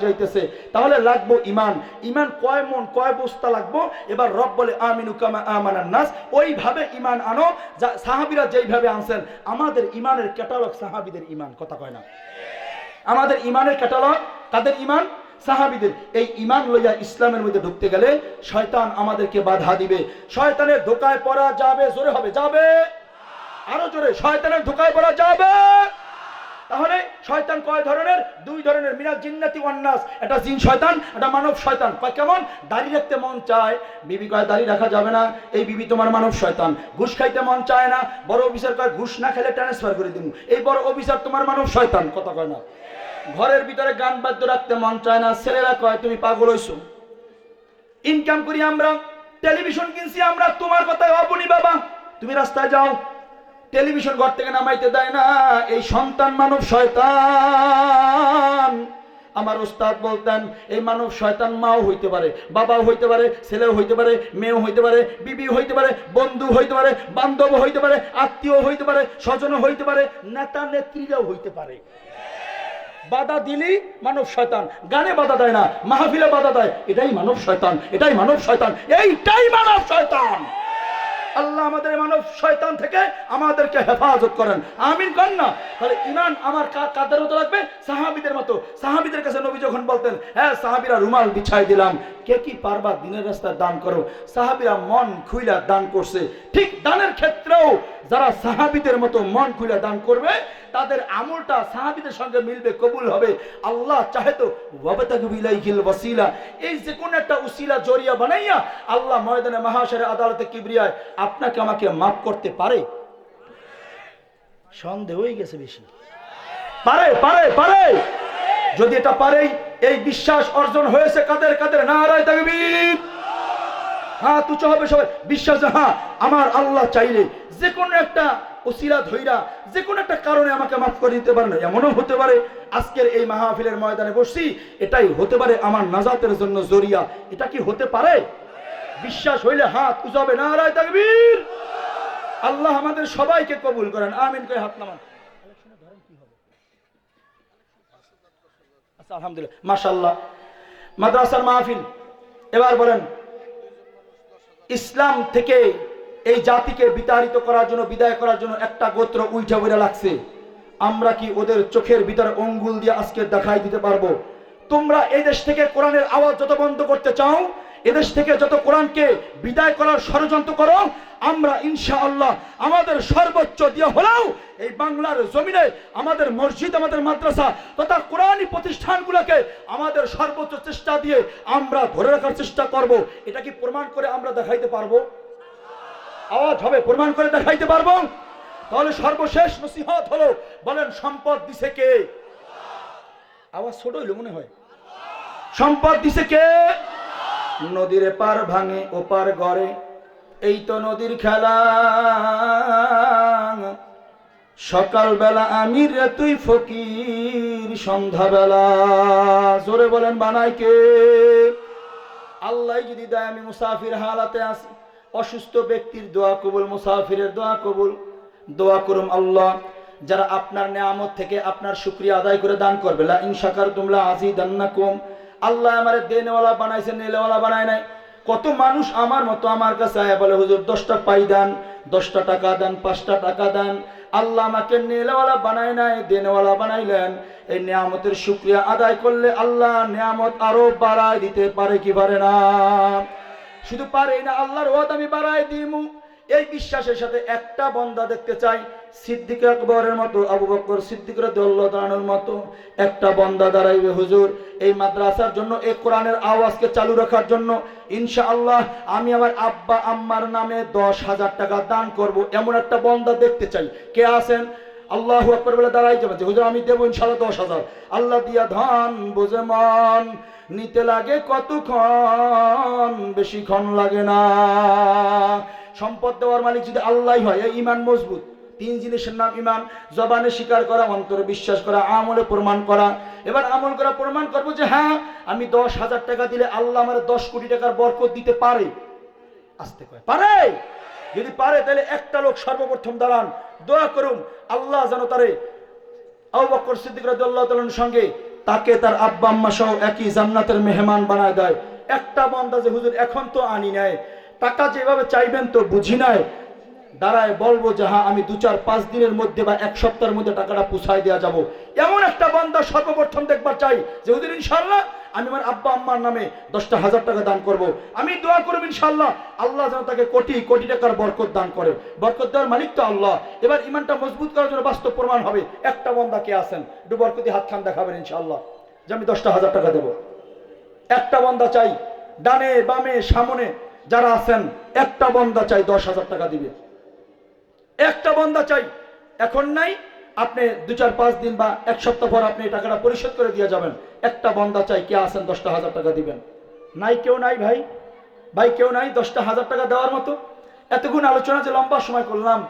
যাইতেছে তাহলে লাগবো ঈমান। ঈমান কয় মন, কয় বস্তা লাগবো? এবার রব বলে আমিনু কামা আমানান নাস। ওইভাবে ঈমান আনো যা সাহাবীরা যেইভাবে আনছেন। আমাদের ঈমানের ক্যাটালগ সাহাবীদের ঈমান। কথা কয় না? আমাদের ঈমানের ক্যাটালগ কাদের ঈমান? সাহাবীদের। এই ঈমান লইয়া ইসলামের মধ্যে ঢুকতে গেলে শয়তান আমাদেরকে বাধা দিবে। শয়তানের ধোঁকায় পড়া যাবে। জোরে হবে যাবে, আরো জোরে। শয়তানের ধোঁকায় পড়া যাবে। তাহলে শয়তান কয় ধরনের? দুই ধরনের। মিনাল জিন্নাতি ওয়ান নাস। এটা জিন শয়তান, এটা মানব শয়তান। কয় কেমন? দাড়ি রাখতে মন চায়, বিবি কয় দাড়ি রাখা যাবে না, এই বিবি তোমার মানব শয়তান। ঘুষ খাইতে মন চায় না, বড় অফিসার কয় ঘুষ না খেলে ট্রান্সফার করে দিব, এই বড় অফিসার তোমার মানব শয়তান। কথা কয় না? ঘরের ভিতরে গান বাদ্য রাখতে মন চায় না, ছেলেরা কয় তুমি পাগল হইছো। ইনকাম করি আমরা, টেলিভিশন কিনছি আমরা, তোমার কথায় অবনি বাবা, তুমি রাস্তায় যাও, টেলিভিশন ঘর থেকে নামাইতে দেয় না, এই সন্তান মানব শয়তান। আমার উস্তাদ বলতেন এই মানব শয়তান মাও হইতে পারে, বাবাও হইতে পারে, ছেলেও হইতে পারে, মেয়েও হইতে পারে, বিবি হইতে পারে, বন্ধু হইতে পারে, বান্ধব হইতে পারে, আত্মীয় হইতে পারে, স্বজনও হইতে পারে, নেতা নেত্রীরাও হইতে পারে। বাধা দিলি মানব শয়তান। গানে বাধা দেয় না, মাহফিলে বাধা দেয়, এটাই মানব শয়তান, এটাই মানব শয়তান, এইটাই মানব শয়তান। আল্লাহ আমাদের মানব শয়তান থেকে আমাদেরকে হেফাজত করেন, আমিন করেন না? তাহলে ঈমান আমার কাদের মতো লাগবে? সাহাবীদের মতো। সাহাবীদের কাছে নবী যখন বলতেন হ্যাঁ সাহাবীরা রুমাল বিছাই দিলাম, কে কি পারবা দিনের রাস্তায় দান করো, সাহাবীরা মন খুইলা দান করছে। ঠিক দানের ক্ষেত্রেও যারা সাহাবীদের মতো মন খুইলা দান করবে তাদের আমলটা সাহাবীদের সঙ্গে মিলবে, কবুল হবে। আল্লাহ চাহে তো ওয়াবতাগু ইলাইহিল ওয়াসিলা, এই যে কোন একটা উসিলা জরিয়া বানাইয়া আল্লাহ ময়দানে মাহশরে আদালতে কিবরিয়ায় আপনাকে আমাকে মাফ করতে পারে। সন্দেহ হয়ে গেছে বেশি। পারে পারে পারে। যদি এটা পারে, এই বিশ্বাস অর্জন হয়েছে কাদের কাদের? নারায়ে তাকবীর। হ্যাঁ তুচ্ছ হবে সবাই বিশ্বাস, হ্যাঁ আমার আল্লাহ চাইলে যে কোনো একটা ওসিলা ধইরা যে কোনো একটা কারণে আমাকে মাফ করে দিতে পারে না। এমনও হতে পারে আজকের এই মাহফিলের ময়দানে বসছি, এটাই হতে পারে আমার নাজাতের জন্য জরিয়া। এটা কি হতে পারে? বিশ্বাস হইলে হাত উজাবে, নারায়ে তাকবীর। আল্লাহ আমাদের সবাইকে কবুল করেন, আমিন কই হাত নামান। আচ্ছা আলহামদুলিল্লাহ, মাশাআল্লাহ। মাদ্রাসার মাহফিল। এবার বলেন ইসলাম থেকে এই জাতিকে বিতাড়িত করার জন্য, বিদায় করার জন্য একটা গোত্র উইঠা বইরা লাগছে। আমরা কি ওদের চোখের ভিতরে আঙ্গুল দিয়ে আজকে দেখাই দিতে পারবো? তোমরা এই দেশ থেকে কোরআনের আওয়াজ যত বন্ধ করতে চাও, এদেশ থেকে যত কোরআনকে বিদায় করার ষড়যন্ত্র করো, আমরা ইনশাআল্লাহ আমাদের সর্বোচ্চ দিয়ে হলেও এই বাংলার জমিনে আমাদের মসজিদ, আমাদের মাদ্রাসা তথা কোরআনী প্রতিষ্ঠানগুলোকে আমাদের সর্বোচ্চ চেষ্টা দিয়ে আমরা ধরে রাখার চেষ্টা করব। এটা কি প্রমাণ করে আমরা দেখাইতে পারবো? আওয়াজ হবে, প্রমাণ করে দেখাইতে পারবো। তাহলে সর্বশেষ নসিহত হলো, বলেন সম্পদ দিছে কে? আওয়াজ ছোট হইল মনে হয়। সম্পদ দিছে কে? নদীর পার ভাঙে ওপার গড়ে, এই তো নদীর খেলা। সকালবেলা আমির রে তুই ফকির, সন্ধ্যাবেলা জোরে বলেন বানাই কে? আল্লাহ যদি দেয় আমি মুসাফির হালাতে আছি, অসুস্থ ব্যক্তির দোয়া কবুল, মুসাফিরের দোয়া কবুল। দোয়া করুন আল্লাহ যারা আপনার নিয়ামত থেকে আপনার শুকরিয়া আদায় করে দান করবে, লা ইন শাকারতুম লা আযীদান্নাকুম। আল্লাহ আমারে দেনওয়ালা বানাইছেন, নেলেওয়ালা বানায় নাই। কত মানুষ আমার মতো আমার কাছে আয়া বলে হুজুর 10টা পাই দেন, 10টা টাকা দেন, 5টা টাকা দেন। আল্লাহ আমাকে নেলেওয়ালা বানায় নাই, দেনওয়ালা বানাইলেন। এই নিয়ামতের শুকরিয়া আদায় করলে আল্লাহ নিয়ামত আরো বাড়ায় দিতে পারে কি পারে না? শুধু পারেই না, আল্লাহর ওয়াদা আমি বাড়ায় দিমু। এই বিশ্বাসের সাথে একটা বান্দা দেখতে চাই সিদ্দিক আকবরের মতো, আবু বকর সিদ্দিক রাদিয়াল্লাহু তাআলার মতো একটা বান্দা দাঁড়াইবে হুজুর এই মাদ্রাসার জন্য, এই কোরআনের আওয়াজকে চালু রাখার জন্য। ইনশাআল্লাহ আমি আমার আব্বা আম্মার নামে 10,000 টাকা দান করব, এমন একটা বান্দা দেখতে চাই। কে আছেন? আল্লাহু আকবার বলে দাঁড়াই যাবে যে হুজুর আমি দেবো ইনশাআল্লাহ 10,000। আল্লাহ দিয়া ধন বুঝে মন, নিতে লাগে কতক্ষণ, বেশিক্ষণ লাগে না। সম্পদ দেওয়ার মালিক যদি আল্লাহ হয়, এই ঈমান মজবুত। 3 জিনিসের নাম ঈমান: জবানে স্বীকার করা, অন্তরে বিশ্বাস করা, আমলে প্রমাণ করা। এবার আমল করা প্রমাণ করবো যে হ্যাঁ আমি 10,000 টাকা দিলে আল্লাহ আমার 10 কোটি টাকার বরকত দিতে পারে। আসতে কয় পারে? যদি পারে তাহলে একটা লোক সর্বপ্রথম দাঁড়ান, দোয়া করুন আল্লাহ যেন তারে আবু বকর সিদ্দিক রাদিয়াল্লাহু তাআলার সঙ্গে তাকে তার আব্বা আম্মা সহ একই জান্নাতের মেহমান বানায় দেয়। একটা বান্দা যে হুজুর এখন তো আনি নাই, টাকা যেভাবে চাইবেন তো বুঝি নাই, দাঁড়ায় বলবো যে হ্যাঁ আমি 2-4-5 দিনের মধ্যে বা 1 সপ্তাহের মধ্যে টাকাটা পুষায় দেওয়া যাবো, এমন একটা বান্দা সর্বপ্রথম দেখবার চাই যে হুজুর ইনশাআল্লাহ আমি আমার আব্বা আম্মার নামে 10,000 টাকা দান করব। আমি দোয়া করব ইনশাআল্লাহ আল্লাহ যেন তাকে কোটি কোটি টাকার বরকত দান করে। বরকত দেওয়ার মালিক তো আল্লাহ। এবার ঈমানটা মজবুত করার জন্য বাস্তব প্রমাণ হবে। একটা বান্দা কে আছেন একটু বরকতি হাত খান দেখাবেন ইনশাআল্লাহ যে আমি 10,000 টাকা দেব। একটা বান্দা চাই, ডানে বামে সামনে যারা আছেন একটা বান্দা চাই 10,000 টাকা দিবে। একটা বান্দা চাই, এখন নাই আপনি 2-4-5 দিন বা 1 সপ্তাহ পর আপনি টাকাটা পরিশোধ করে দিয়ে যাবেন। একটা বান্দা চাই, কে আছেন 10,000 টাকা দিবেন? নাই কেউ নাই ভাই, ভাই কেউ নাই 10,000 টাকা দেওয়ার মতো? এতক্ষণ আলোচনা যে লম্বা সময় করলাম,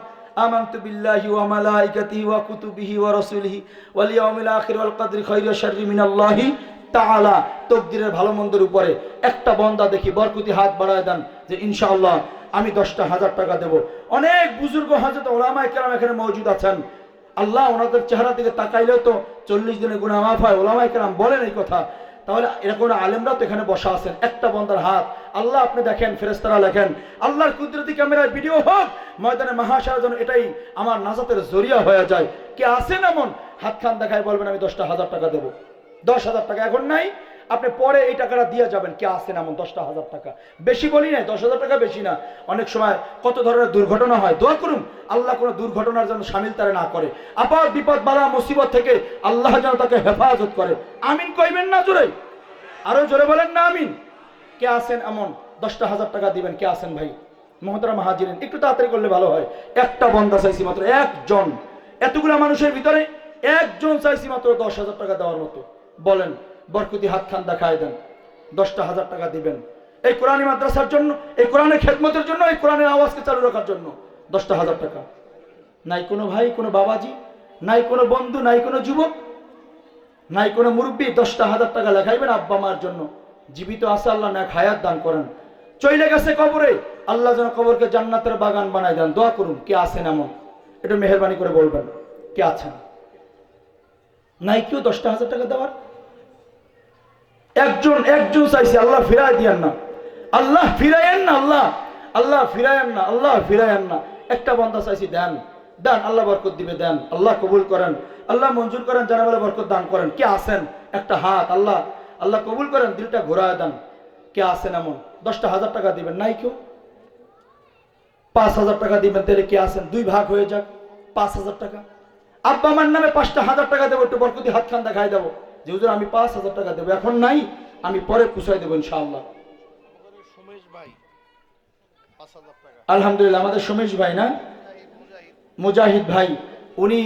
আমানতু বিল্লাহি ওয়া মালাইকাতিহি ওয়া কুতুবিহি ওয়া রাসূলিহি ওয়াল ইয়াউমিল আখির ওয়াল কদরি খায়রি ওয়া শাররি মিনাল্লাহি তাআলা, তকদিরের ভালো মন্দের উপরে একটা বান্দা দেখি বরকতি হাত বাড়ায় দেন যে ইনশাআল্লাহ আমি 10,000 টাকা দেব। অনেক বুজুর্গ হযরত উলামায়ে কেরাম এখানে মওজুদ আছেন, আল্লাহ ওনাদের চেহারা দিকে তাকাইলেও তো 40 দিনের গুনাহ মাফ হয়। উলামায়ে কেরাম বলেন এই কথা। তাহলে এরকম আলেমরা তো এখানে বসা আছেন, একটা বান্দার হাত আল্লাহ আপনি দেখেন, ফেরেশতারা লেখেন, আল্লাহর কুদরতি ক্যামেরায় ভিডিও হোক, ময়দানে মাহশারের জন্য এটাই আমার নাজাতের জরিয়া হয়ে যায়। কে আছেন এমন? হাত খান দেখায় বলবেন আমি 10,000 টাকা দেব। 10,000 টাকা এখন নাই, আপনি পরে এই টাকাটা দিয়ে যাবেন। কে আছেন এমন? 10,000 টাকা বেশি বলি নাই, 10,000 টাকা বেশি না। অনেক সময় কত ধরনের দুর্ঘটনা হয়, দোয়া করুন আল্লাহ কোনো দুর্ঘটনার জন্য সামিল তারা না করে, আপদ বিপদ বালা মুসিবত থেকে আল্লাহ যেন তাকে হেফাজত করে। আমিন কইবেন না জোরে? আরো জোরে বলেন না আমিন। কে আছেন এমন 10,000 টাকা দিবেন? কে আছেন ভাই? মুহতারাম হাজিরিন, একটু তাড়াতাড়ি করলে ভালো হয়। একটা বান্দা চাইছি মাত্র, একজন। এতগুলা মানুষের ভিতরে একজন চাইছি মাত্র 10,000 টাকা দেওয়ার মতো। বলেন বরকতি হাত খান দেখায় দেন, 10,000 টাকা দিবেন এই কোরআনী মাদ্রাসার জন্য, এই কোরআনের খেদমতের জন্য, এই কোরআনের আওয়াজকে চালু রাখার জন্য। 10,000 টাকা নাই কোনো ভাই, কোনো বাবাজি নাই, কোনো বন্ধু নাই, কোনো যুবক নাই, কোনো মুরব্বী 10,000 টাকা লেখাইবেন আব্বা মার জন্য। জীবিত আছে আল্লাহ না হায়াত দান করেন, চলে গেছে কবরে আল্লাহ যেন কবরকে জান্নাতের বাগান বানায় দেন। দোয়া করুন কে আছেন এমন, একটু মেহেরবানি করে বলবেন কে আছেন? নাই কেউ 10,000 টাকা দেওয়ার? একজন চাইছে, আল্লাহ ফিরাই দিয়েন না, আল্লাহ ফিরাইয়েন না, আল্লাহ ফিরাইয়েন না, আল্লাহ ফিরাইয়েন না। একটা বান্দা চাইছি, দেন দেন, আল্লাহ বরকত দিবে, দেন, আল্লাহ কবুল করেন, আল্লাহ মঞ্জুর করেন, জানা বলে বরকত দান করেন। কে আছেন? একটা হাত, আল্লাহ কবুল করেন, দিলটা ঘোরায় দেন। কে আছেন এমন? 10,000 টাকা দিবেন। নাই কেউ? 5,000 টাকা দিবেন। তাহলে কে আছেন? 2 ভাগ হয়ে যাক, 5,000 টাকা। আব্বা আমার নামে 5,000 টাকা দেবো, একটু বরকতি হাত খান দেখাই দেবো যে হুজুর আমি 5,000 টাকা দেবো, এখন নাই আমি পরে পুষাই দেবো ইনশাআল্লাহ। আলহামদুলিল্লাহ আমাদের সোমেশ ভাই না, মুজাহিদ ভাই, উনি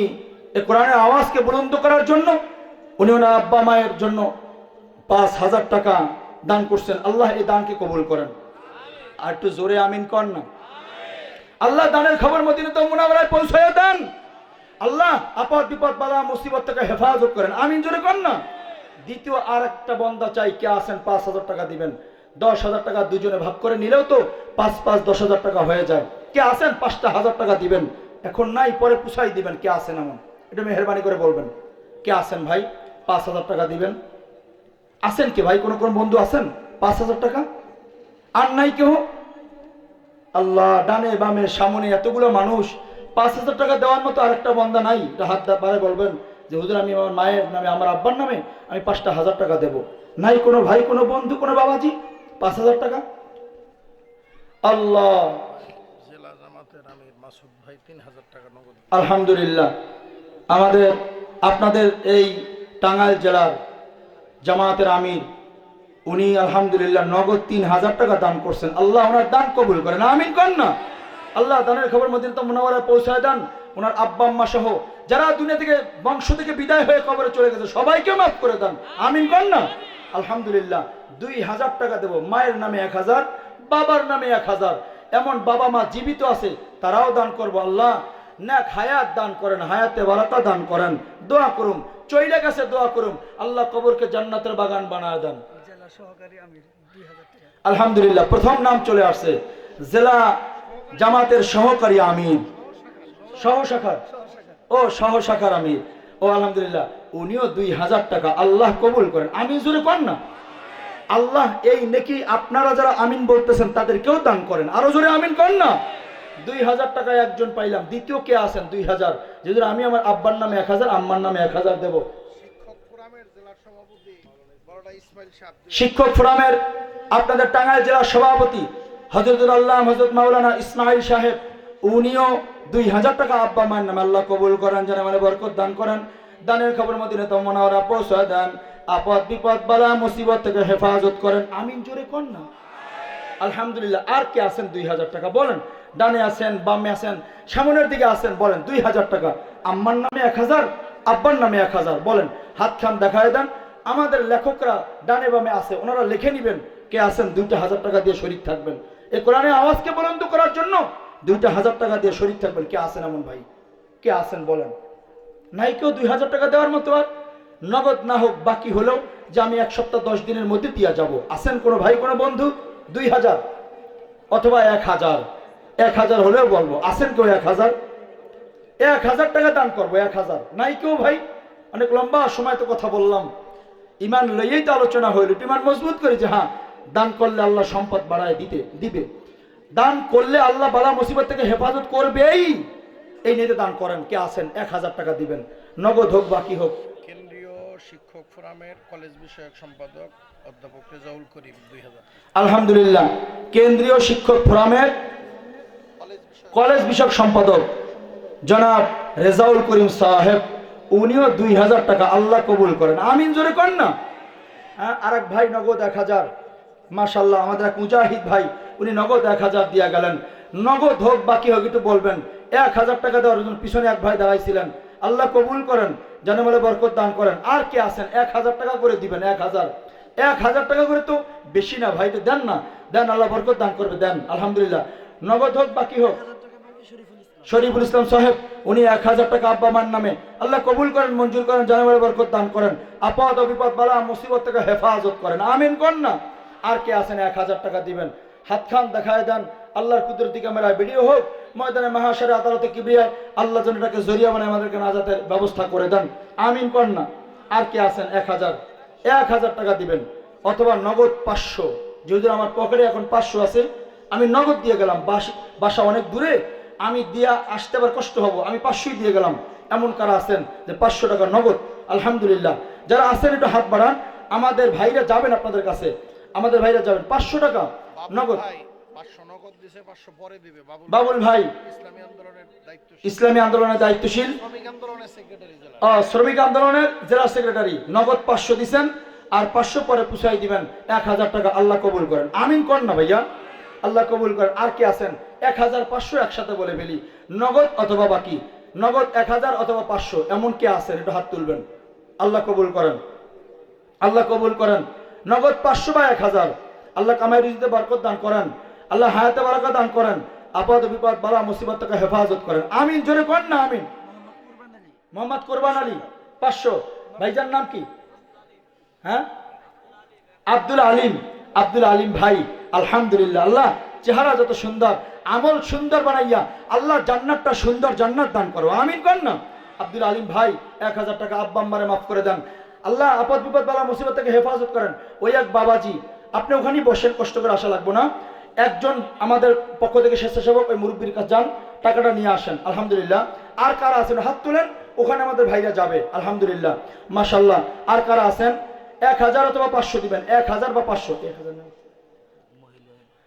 এই কোরআনের আওয়াজকে বুলন্দ করার জন্য উনি ওনার আব্বা মায়ের জন্য 5,000 টাকা দান করছেন। আল্লাহ এই দানকে কবুল করেন। আর একটু জোরে আমিন কর না। আল্লাহ দানের খবর মদিনাতুল মুনাওয়ারায় পৌঁছায় দেন। আল্লাহ আপদ বিপদ বালা মুসিবত থেকে হেফাজত করেন। আমিন জোরে কর না। দ্বিতীয় আর একটা বন্দা চাই, কে আছেন 5,000 টাকা দিবেন? 10,000 টাকা দুজনে ভাগ করে নিলেও তো 5,000 টাকা হয়ে যায়। কে আছেন 5,000 টাকা দিবেন? এখন নাই, পরে পুষাই দিবেন। কে আছেন এমন? এটা মেহরবানি করে বলবেন। কে আছেন ভাই 5,000 টাকা দিবেন? আছেন কি ভাই? কোন কোন বন্ধু আছেন 5,000 টাকা? আর নাই কেউ? আল্লাহ, ডানে বামে সামনে এতগুলো মানুষ, 5,000 টাকা দেওয়ার মতো আরেকটা বন্দা নাই? এটা হাত বাড়ে বলবেন যে হুজুর আমি আমার মায়ের নামে, আমার আব্বার নামে আমি 5,000 টাকা দেব। নাই কোনো ভাই, কোনো বন্ধু, কোনো বাবাজি 5,000 টাকা? আল্লাহ, জেলা জামাতের আমির মাসুদ ভাই 3,000 টাকা নগদ। আলহামদুলিল্লাহ। আমাদের আপনাদের এই টাঙ্গাইল জেলার জামাতের আমির, উনি আলহামদুলিল্লাহ নগদ 3,000 টাকা দান করছেন। আল্লাহ ওনার দান কবুল করেন। আমিন কর না। আল্লাহ দানের খবর মদিনাতুল মুনাওয়ারায় পৌঁছায় দেন। ওনার আব্বা আম্মা সহ যারা দুনিয়া থেকে, বংশ থেকে বিদায় হয়ে কবরে চলে গেছে, সবাইকে মাফ করে দেন। আমিন কর না। আলহামদুলিল্লাহ 2,000 টাকা দেব। মায়ের নামে 1,000, বাবার নামে 1,000। এমন বাবা মা জীবিত আছে, তারাও দান করবো। আল্লাহ নেক হায়াত দান করেন, হায়াতে বারাকা দান করেন। দোয়া করুম, চইলে গেছে দোয়া করুম, আল্লাহ কবরকে জান্নাতের বাগান বানায় দেন। জেলা সহকারী আমির 2,000 টাকা। আলহামদুলিল্লাহ প্রথম নাম চলে আসছে, জেলা জামাতের সহকারী আমির, সহশাখার, ও সহশাখার আমির, ও আলহামদুলিল্লাহ উনিও 2,000 টাকা। আল্লাহ কবুল করেন। আমি জোরে কর না। আল্লাহ এই নেকি আপনারা যারা আমিন বলতেছেন তাদেরকেও দান করেন। আরো জোরে আমিন কর না। 2,000 টাকায় একজন পাইলাম। দ্বিতীয় কে আছেন 2,000? যেহেতু আমি আমার আব্বার নামে 1,000, আম্মার নামে 1,000 দেব। শিক্ষক ফোরামের জেলার সভাপতি বড়ডা ইসমাইল সাহেব। শিক্ষক ফোরামের আপনাদের টাঙ্গাইল জেলার সভাপতি হযরতুল আল্লাহ হযরত মাওলানা ইসমাইল সাহেব, উনিও 2,000 টাকা আব্বা মায়ের নামে। আল্লাহ কবুল করেন, যেন মানে বরকত দান করেন। দানের খবর মদিনাতুল মুনাওয়ারা পৌঁছায় দেন। আপদ বিপদ বালা মুসিবত থেকে হেফাজত করেন। আমিন জোরে কর না। আলহামদুলিল্লাহ। আর কে আছেন 2,000 টাকা? বলেন। ডানে আছেন, বামে আছেন, সামনের দিকে আছেন, বলেন 2,000 টাকা। আম্মার নামে 1,000, আব্বার নামে 1,000, বলেন। হাত খান দেখায় দেন। আমাদের লেখকরা ডানে বামে আছে, ওনারা লিখে নিবেন কে আছেন। 2,000 টাকা দিয়ে শরীক থাকবেন। এই কোরআনের আওয়াজকে বুলন্দ করার জন্য 2,000 টাকা দিয়ে শরীক থাকবেন। কে আছেন এমন ভাই? কে আছেন বলেন। নাই কেউ 2,000 টাকা দেওয়ার মতো? আর নগদ না হোক, বাকি হলেও যে আমি 1 সপ্তাহ 10 দিনের মধ্যে দিয়া যাব, আছেন কোনো ভাই, কোনো বন্ধু? 2,000 অথবা 1,000, 1,000 হলেও বলবো। আছেন কেউ 1,000? 1,000 টাকা দান করবো। 1,000 নাই কেউ ভাই? অনেক লম্বা সময় তো কথা বললাম, ইমান লইয়েই তো আলোচনা হইল। ইমান মজবুত করে যে হ্যাঁ, দান করলে আল্লাহ সম্পদ বাড়ায় দিবে। দান করলে আল্লাহ বালা মুসিবত থেকে হেফাজত করবেই। এই নিয়ে দান করেন। কে আছেন 1,000 টাকা দিবেন? নগদ হোক, বাকি হোক। কেন্দ্রীয় শিক্ষক ফোরামের কলেজ বিষয়ক সম্পাদক অধ্যাপক রেজাউল করিম 2,000। আলহামদুলিল্লাহ। কেন্দ্রীয় শিক্ষক ফোরামের কলেজ বিষয়ক সম্পাদক জনাব রেজাউল করিম সাহেব, উনিও 2,000 টাকা। আল্লাহ কবুল করেন। আমিন জোরে করেন না। আর এক ভাই নগদ 1,000। মাশাআল্লাহ, আমাদের এক মুজাহিদ ভাই, উনি নগদ 1,000 দিয়া গেলেন। নগদ হোক, বাকি হোক, একটু বলবেন। 1,000 টাকা দেওয়ার জন্য পিছনে এক ভাই দাঁড়াইছিলেন। আল্লাহ কবুল করেন, যেন বলে বরকত দান করেন। আর কে আছেন 1,000 টাকা করে দিবেন? 1,000 টাকা করে তো বেশি না ভাই, তো দেন না, দেন। আল্লাহ বরকত দান করবে, দেন। আলহামদুলিল্লাহ। নগদ হোক, বাকি হোক। শরীফুল ইসলাম সাহেব, উনি 1,000 টাকা আব্বা মার নামে। আল্লাহ কবুল করেন, মঞ্জুর করেন, জানাবের বরকত দান করেন। আপদ বিপদ বালা মুসিবত থেকে হেফাজত করেন। আমিন কর না। আর কে আছেন 1,000 টাকা দিবেন? হাত খান দেখায় দেন। আল্লাহর কুদরতি ক্যামেরায় ভিডিও হোক, ময়দানে মাহশরে আদালতে কিবরিয়ায় আল্লাহ যেন এটাকে জরিয়া বানায় আমাদেরকে নাজাতের ব্যবস্থা করে দেন। আমিন কর না। আর কে আছেন 1,000 টাকা দিবেন? অথবা নগদ 500। যদি আমার পকেটে এখন 500 আছে, আমি নগদ দিয়ে গেলাম। বাসা অনেক দূরে, আমি দিয়া আসতে আবার কষ্ট হবো, আমি 500 দিয়ে গেলাম। এমন কারা আছেন যে 500 টাকা নগদ? আলহামদুলিল্লাহ। যারা আছেন একটু হাত বাড়ান। আমাদের ভাইরা যাবেন আপনাদের কাছে, আমাদের ভাইরা যাবেন। 500 টাকা নগদ। 500 নগদ দিয়েছে, 500 পরে দিবে। বাবুল ভাই ইসলামী আন্দোলনের দায়িত্বশীল, ইসলামী আন্দোলনের দায়িত্বশীল, শ্রমিক আন্দোলনের সেক্রেটারি জেলা, শ্রমিক আন্দোলনের জেলা সেক্রেটারি, নগদ 500 দিবেন। আর 500 পরে পুষাই দিবেন 1,000 টাকা। আল্লাহ কবুল করেন। আমিন কর না ভাইয়া। আল্লাহ কবুল করেন। আর কে আছেন 1,000 500 একসাথে বলে ফেলি? নগদ অথবা বাকি, নগদ 1000 অথবা 500, এমন কে আছেন একটু হাত তুলবেন। আল্লাহ কবুল করেন, আল্লাহ কবুল করেন। নগদ 500 বা 1000, আল্লাহ কামাই রুজিতে বরকত দান করেন, আল্লাহ হায়াতে বারাকা দান করেন, আপদ বিপদ বালা মুসিবত থেকে হেফাজত করেন। আমিন, জোরে করেন না আমিন। মোহাম্মদ কোরবান আলী 500। ভাইজান নাম কি? হ্যাঁ, আব্দুল আলিম। আব্দুল আলিম ভাই, আলহামদুলিল্লাহ, আল্লাহ চেহারা যত সুন্দর, আমল সুন্দর বানাইয়া আল্লাহ জান্নাতটা সুন্দর জান্নাত দান করো, আমিন কর না। আব্দুল আলিম ভাই 1000 টাকা আব্বা আম্মারে মাফ করে দেন, আল্লাহ আপদ বিপদ বালা মুসিবত থেকে হেফাজত করেন। ওই এক বাবাজি, আপনি ওখানেই বসেন, কষ্ট করে আসা লাগবো না। একজন আমাদের পক্ষ থেকে স্বেচ্ছাসেবক ওই মুরব্বীর কাছে যান, টাকাটা নিয়ে আসেন। আলহামদুলিল্লাহ। আর কারা আছেন হাত তুলেন, ওখানে আমাদের ভাইরা যাবে। আলহামদুলিল্লাহ, মাশাল্লাহ। আর কারা আছেন? 1000 অথবা 500 দিবেন, 1000 বা 500। 1000 না,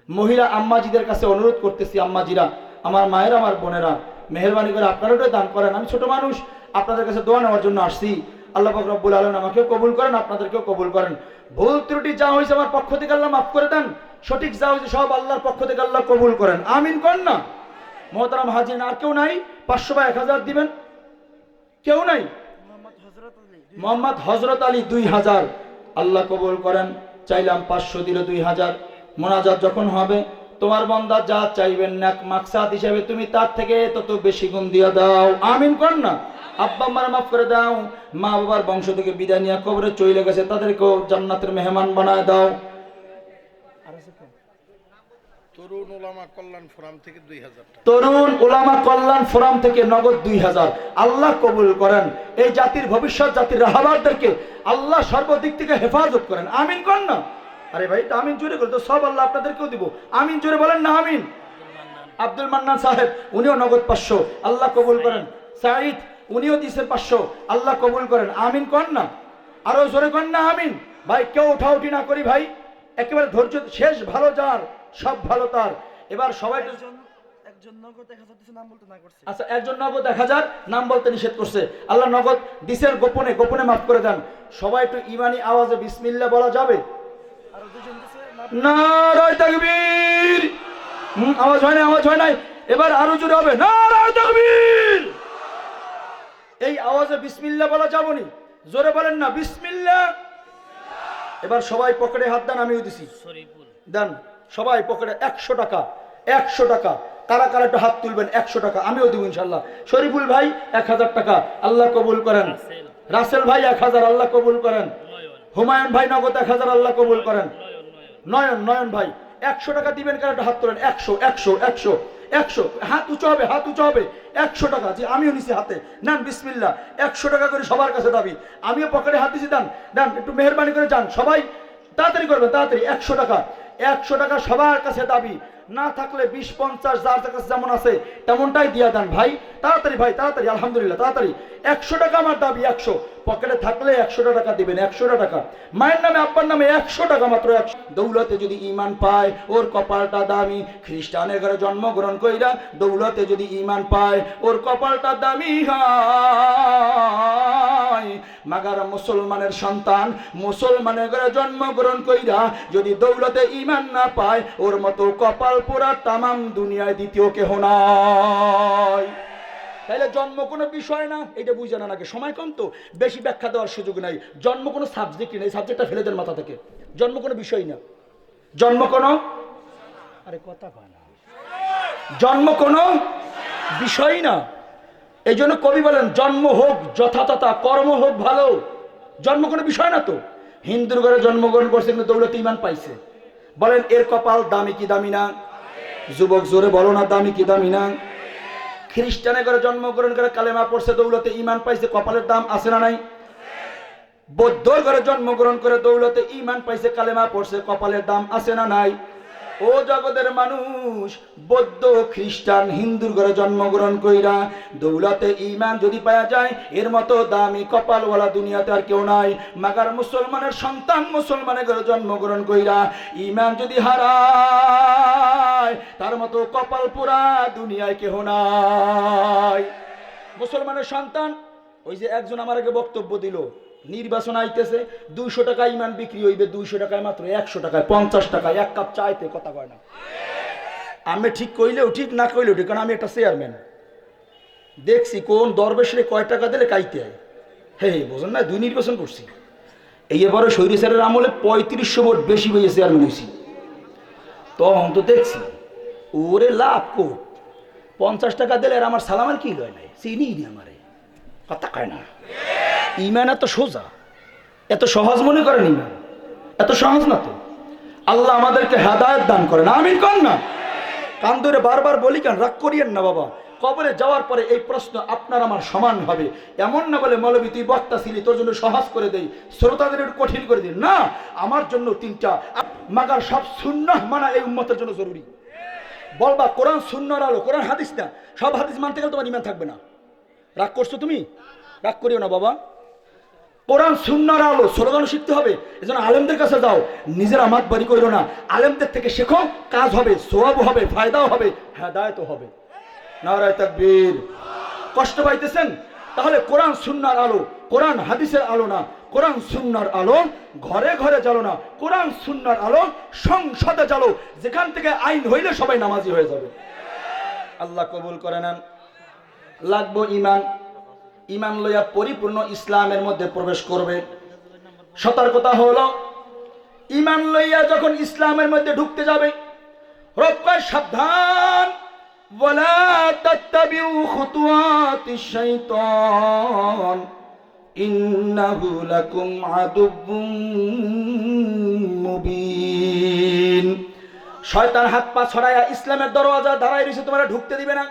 মহিলা আম্মাজিদের কাছে অনুরোধ করতেছি, আম্মাজিরা, আমার মায়েরা, আমার বোনেরা, মেহেরবানি করে আপনারাও দান করেন। আমি ছোট মানুষ, আপনাদের কাছে দোয়া নেওয়ার জন্য আসছি। আল্লাহ পাক রব্বুল আলামিন আমাকেও কবুল করেন, আপনাদেরকেও কবুল করেন। ভুল ত্রুটি যা হয়েছে আমার পক্ষ থেকে আল্লাহ মাফ করে দেন, সঠিক যা হয়েছে সব আল্লাহর পক্ষ থেকে আল্লাহ কবুল করেন, আমিন করেন না। মোহতারাম হাজির, আর কেউ নাই? 500 বা 1000 দিবেন? কেউ নাই? মোহাম্মদ হযরত আলী 2000, আল্লাহ কবুল করেন। চাইলাম 500, দিল 2000। মোনাজাত যখন হবে, তোমার বান্দা যা চাইবেন নেক মাকসাদ হিসেবে তুমি তার থেকে তত বেশি গুণ দিয়ে দাও, আমিন কর না। আব্বা আম্মার মাফ করে দাও, মা বাবার বংশ থেকে বিদায় নিয়ে কবরে চলে গেছে, তাদেরকেও জান্নাতের মেহমান বানায় দাও। তরুণ ওলামা কল্যাণ ফোরাম থেকে 2000 টাকা। তরুণ ওলামা কল্যাণ ফোরাম থেকে নগদ 2000, আল্লাহ কবুল করেন। এই জাতির ভবিষ্যৎ, জাতির রাহবারদেরকে আল্লাহ সর্বদিক থেকে হেফাজত করেন, আমিন কর না। আরে ভাই, আমিন জোরে করে তো সব আল্লাহ আপনাদেরকেও দিব, আমিন জোরে বলেন না আমিন। আব্দুল মান্নান সাহেব, উনিও নগদ 500, আল্লাহ কবুল করেন। সাঈদ, উনিও দিয়েছেন 500, আল্লাহ কবুল করেন, আমিন কর না। আরো জোরে কর না আমিন। ভাই কেউ উঠাউঠি না করি ভাই, একেবারে ধৈর্য শেষ, ভালো যার সব ভালো তার। এবার সবাই একজন নগদ 1000 দিছে, নাম বলতে না করছে। আচ্ছা, একজন নগদ 1000 নাম বলতে নিষেধ করছে, আল্লাহ নগদ দিছেন, গোপনে গোপনে মাফ করে দেন। সবাই একটু ইমানি আওয়াজে বিসমিল্লাহ বলা যাবে? আর দুজন দিছে নারায়ে তাকবীর। আওয়াজ হয় না, আওয়াজ হয় নাই, এবার আরো জোরে হবে, নারায়ে তাকবীর। এই আওয়াজে বিসমিল্লাহ বলা যাবনি, জোরে বলেন না বিসমিল্লাহ। এবার সবাই পকেটে হাত দেন, আমিও দিছি, দেন সবাই পকেটে 100 টাকা, 100 টাকা। কারা কারা একটু হাত তুলবেন? 100 টাকা আমিও দিব ইনশাল্লাহ। শরীফুল ভাই 1000 টাকা, আল্লাহ কবুল করেন। রাসেল ভাই 1000, আল্লাহ কবুল করেন। হুমায়ুন ভাই নগদ 1000, আল্লাহ কবুল করেন। নয়ন ভাই 100 টাকা দিবেন, কারা একটু হাত তোলেন? 100 100 100 100, হাত উঁচু হবে, হাত উঁচু হবে। 100 টাকা, যে আমিও নিছি হাতে, নেন বিসমিল্লাহ। 100 টাকা করে সবার কাছে দাবি, আমিও পকেটে হাত দিছি, দেন দেন, একটু মেহেরবানি করে যান সবাই, তাড়াতাড়ি করবেন, তাড়াতাড়ি। 100 টাকা, 100 টাকা সবার কাছে দাবি, না থাকলে 20-50 যার কাছে যেমন আছে তেমনটাই দিয়া দেন ভাই, তাড়াতাড়ি ভাই, তাড়াতাড়ি। আলহামদুলিল্লাহ, তাড়াতাড়ি। 100 টাকা আমার দাবি, 100 পকেটে থাকলে 100 টাকা দিবেন, 100 টাকা। মায়ের নামে আব্বার নামে 100 টাকা, মাত্র 100। দৌলতে যদি ঈমান পায় ওর কপালটা দামি, খ্রিস্টানের ঘরে জন্মগ্রহণ কইরা দৌলতে যদি ঈমান পায় ওর কপালটা দামি হয়। মাগার মুসলমানের সন্তান মুসলমানের ঘরে জন্মগ্রহণ কইরা যদি দৌলতে ঈমান না পায়, ওর মতো কপাল পোড়া তামাম দুনিয়ায় দ্বিতীয় কেহ নাই। তাইলে জন্ম কোনো বিষয় না, এটা বুঝে না, নাকি সময় কম তো বেশি ব্যাখ্যা দেওয়ার সুযোগ নাই। জন্ম কোনো সাবজেক্টই নেই, সাবজেক্টটা ফেলে দেন মাথা থেকে। জন্ম কোনো বিষয় না, জন্ম কোনো, আরে কথা কয় না, জন্ম কোনো বিষয় না। এই জন্য কবি বলেন, জন্ম হোক যথাতথা, কর্ম হোক ভালো। জন্ম কোনো বিষয় না তো। হিন্দুর ঘরে জন্মগ্রহণ করছে কিন্তু দৌলতে ঈমান পাইছে, বলেন এর কপাল দামি কি দামি না? যুবক জোরে বলো না, দামি কি দামি না? খ্রিস্টানের ঘরে জন্মগ্রহণ করে কালেমা পড়ছে, দৌলতে ঈমান পাইছে, কপালের দাম আছে না নাই? বৌদ্ধর ঘরে জন্মগ্রহণ করে দৌলতে ঈমান পাইছে, কালেমা পড়ছে, কপালের দাম আছে না নাই? ও জগতের মানুষ, বৌদ্ধ খ্রিস্টান হিন্দুর ঘরে জন্মগ্রহণ কইরা দৌলতে ঈমান যদি পাওয়া যায়, এর মতো দামি কপালওয়ালা দুনিয়াতে আর কেউ নাই। মাগার মুসলমানের সন্তান মুসলমানের ঘরে জন্মগ্রহণ কইরা ঈমান যদি হারায়, তার মতো কপাল পোড়া দুনিয়ায় কেহ নাই। মুসলমানের সন্তান, ওই যে একজন আমার আগে বক্তব্য দিল, নির্বাচন আইতেছে, 200 টাকা ঈমান বিক্রি হইবে, 200 টাকায় মাত্র 100 টাকায় 50 টাকায় এক কাপ চাইতে কথা কয় না। আমি ঠিক কইলেও ঠিক, না কইলেও ঠিক, কারণ আমি একটা চেয়ারম্যান, দেখছি কোন দরবেশরে কয় টাকা দিলে কাইতে হয়। হে বোঝেন না, 2 নির্বাচন করছি। এই এবারে শৈরী স্যারের আমলে 3500 ভোট বেশি হয়ে চেয়ারম্যান হয়েছি। তখন তো দেখছি ওরে লাভ কোট, 50 টাকা দিলে আর আমার সালামাল কি লয় নাই, চিনি নি আমারে, কথা কয় না। ইমান এত সোজা, এত সহজ মনে করেন? ইমান এত সহজ না তো। আল্লাহ আমাদেরকে হেদায়েত দান করেন, আমিন কর না। কান ধরে বারবার বলি কেন, রাগ করিয়েন না বাবা। কবরে যাওয়ার পরে এই প্রশ্ন আপনার আমার সমান হবে, এমন না বলে মৌলবী তুই বক্তা ছিলি তোর জন্য সহজ করে দেই, শ্রোতাদের একটু কঠিন করে দিই না। আমার জন্য 3টা মাগার সব সুন্নাহ মানা এই উম্মতের জন্য জরুরি। বলবা কোরআন সুন্নাহর আলো, কোরআন হাদিস না, সব হাদিস মানতে গেলে তোমার ইমান থাকবে না। রাগ করছো তুমি, রাগ করিও না বাবা। কোরআন সুন্নাহর আলো স্লোগান শিখতে হবে। এজন্য আলেমদের কাছে যাও, নিজের আমাত বাড়ি করিও না, আলেমদের থেকে শেখো, কাজ হবে, সওয়াব হবে, ফায়দাও হবে, হেদায়েতও হবে। নারায়ে তাকবীর। কষ্ট পাইতেছেন? তাহলে কোরআন সুন্নাহর আলো, কোরআন হাদিসের আলো না, কোরআন সুন্নাহর আলো ঘরে ঘরে জ্বালো না, কোরআন সুন্নাহর আলো সংসদে জ্বালো, যেখান থেকে আইন হইলে সবাই নামাজি হয়ে যাবে। আল্লাহ কবুল করে নেন। লাগবো ইমান, ইমান লইয়া পরিপূর্ণ ইসলামের মধ্যে প্রবেশ করবে। সতর্কতা হলো, ইমান লইয়া যখন ইসলামের মধ্যে ঢুকতে যাবে, রব কয় সাবধান, ওয়ালা তাত্তাবিউ খুতুওয়াতিশ শাইতান ইন্নাহু লাকুম আদুউম মুবিন। শয়তান হাত পা ছড়াইয়া ইসলামের দরওয়াজা দাঁড়ায় রয়েছে, তোমরা ঢুকতে দিবে না।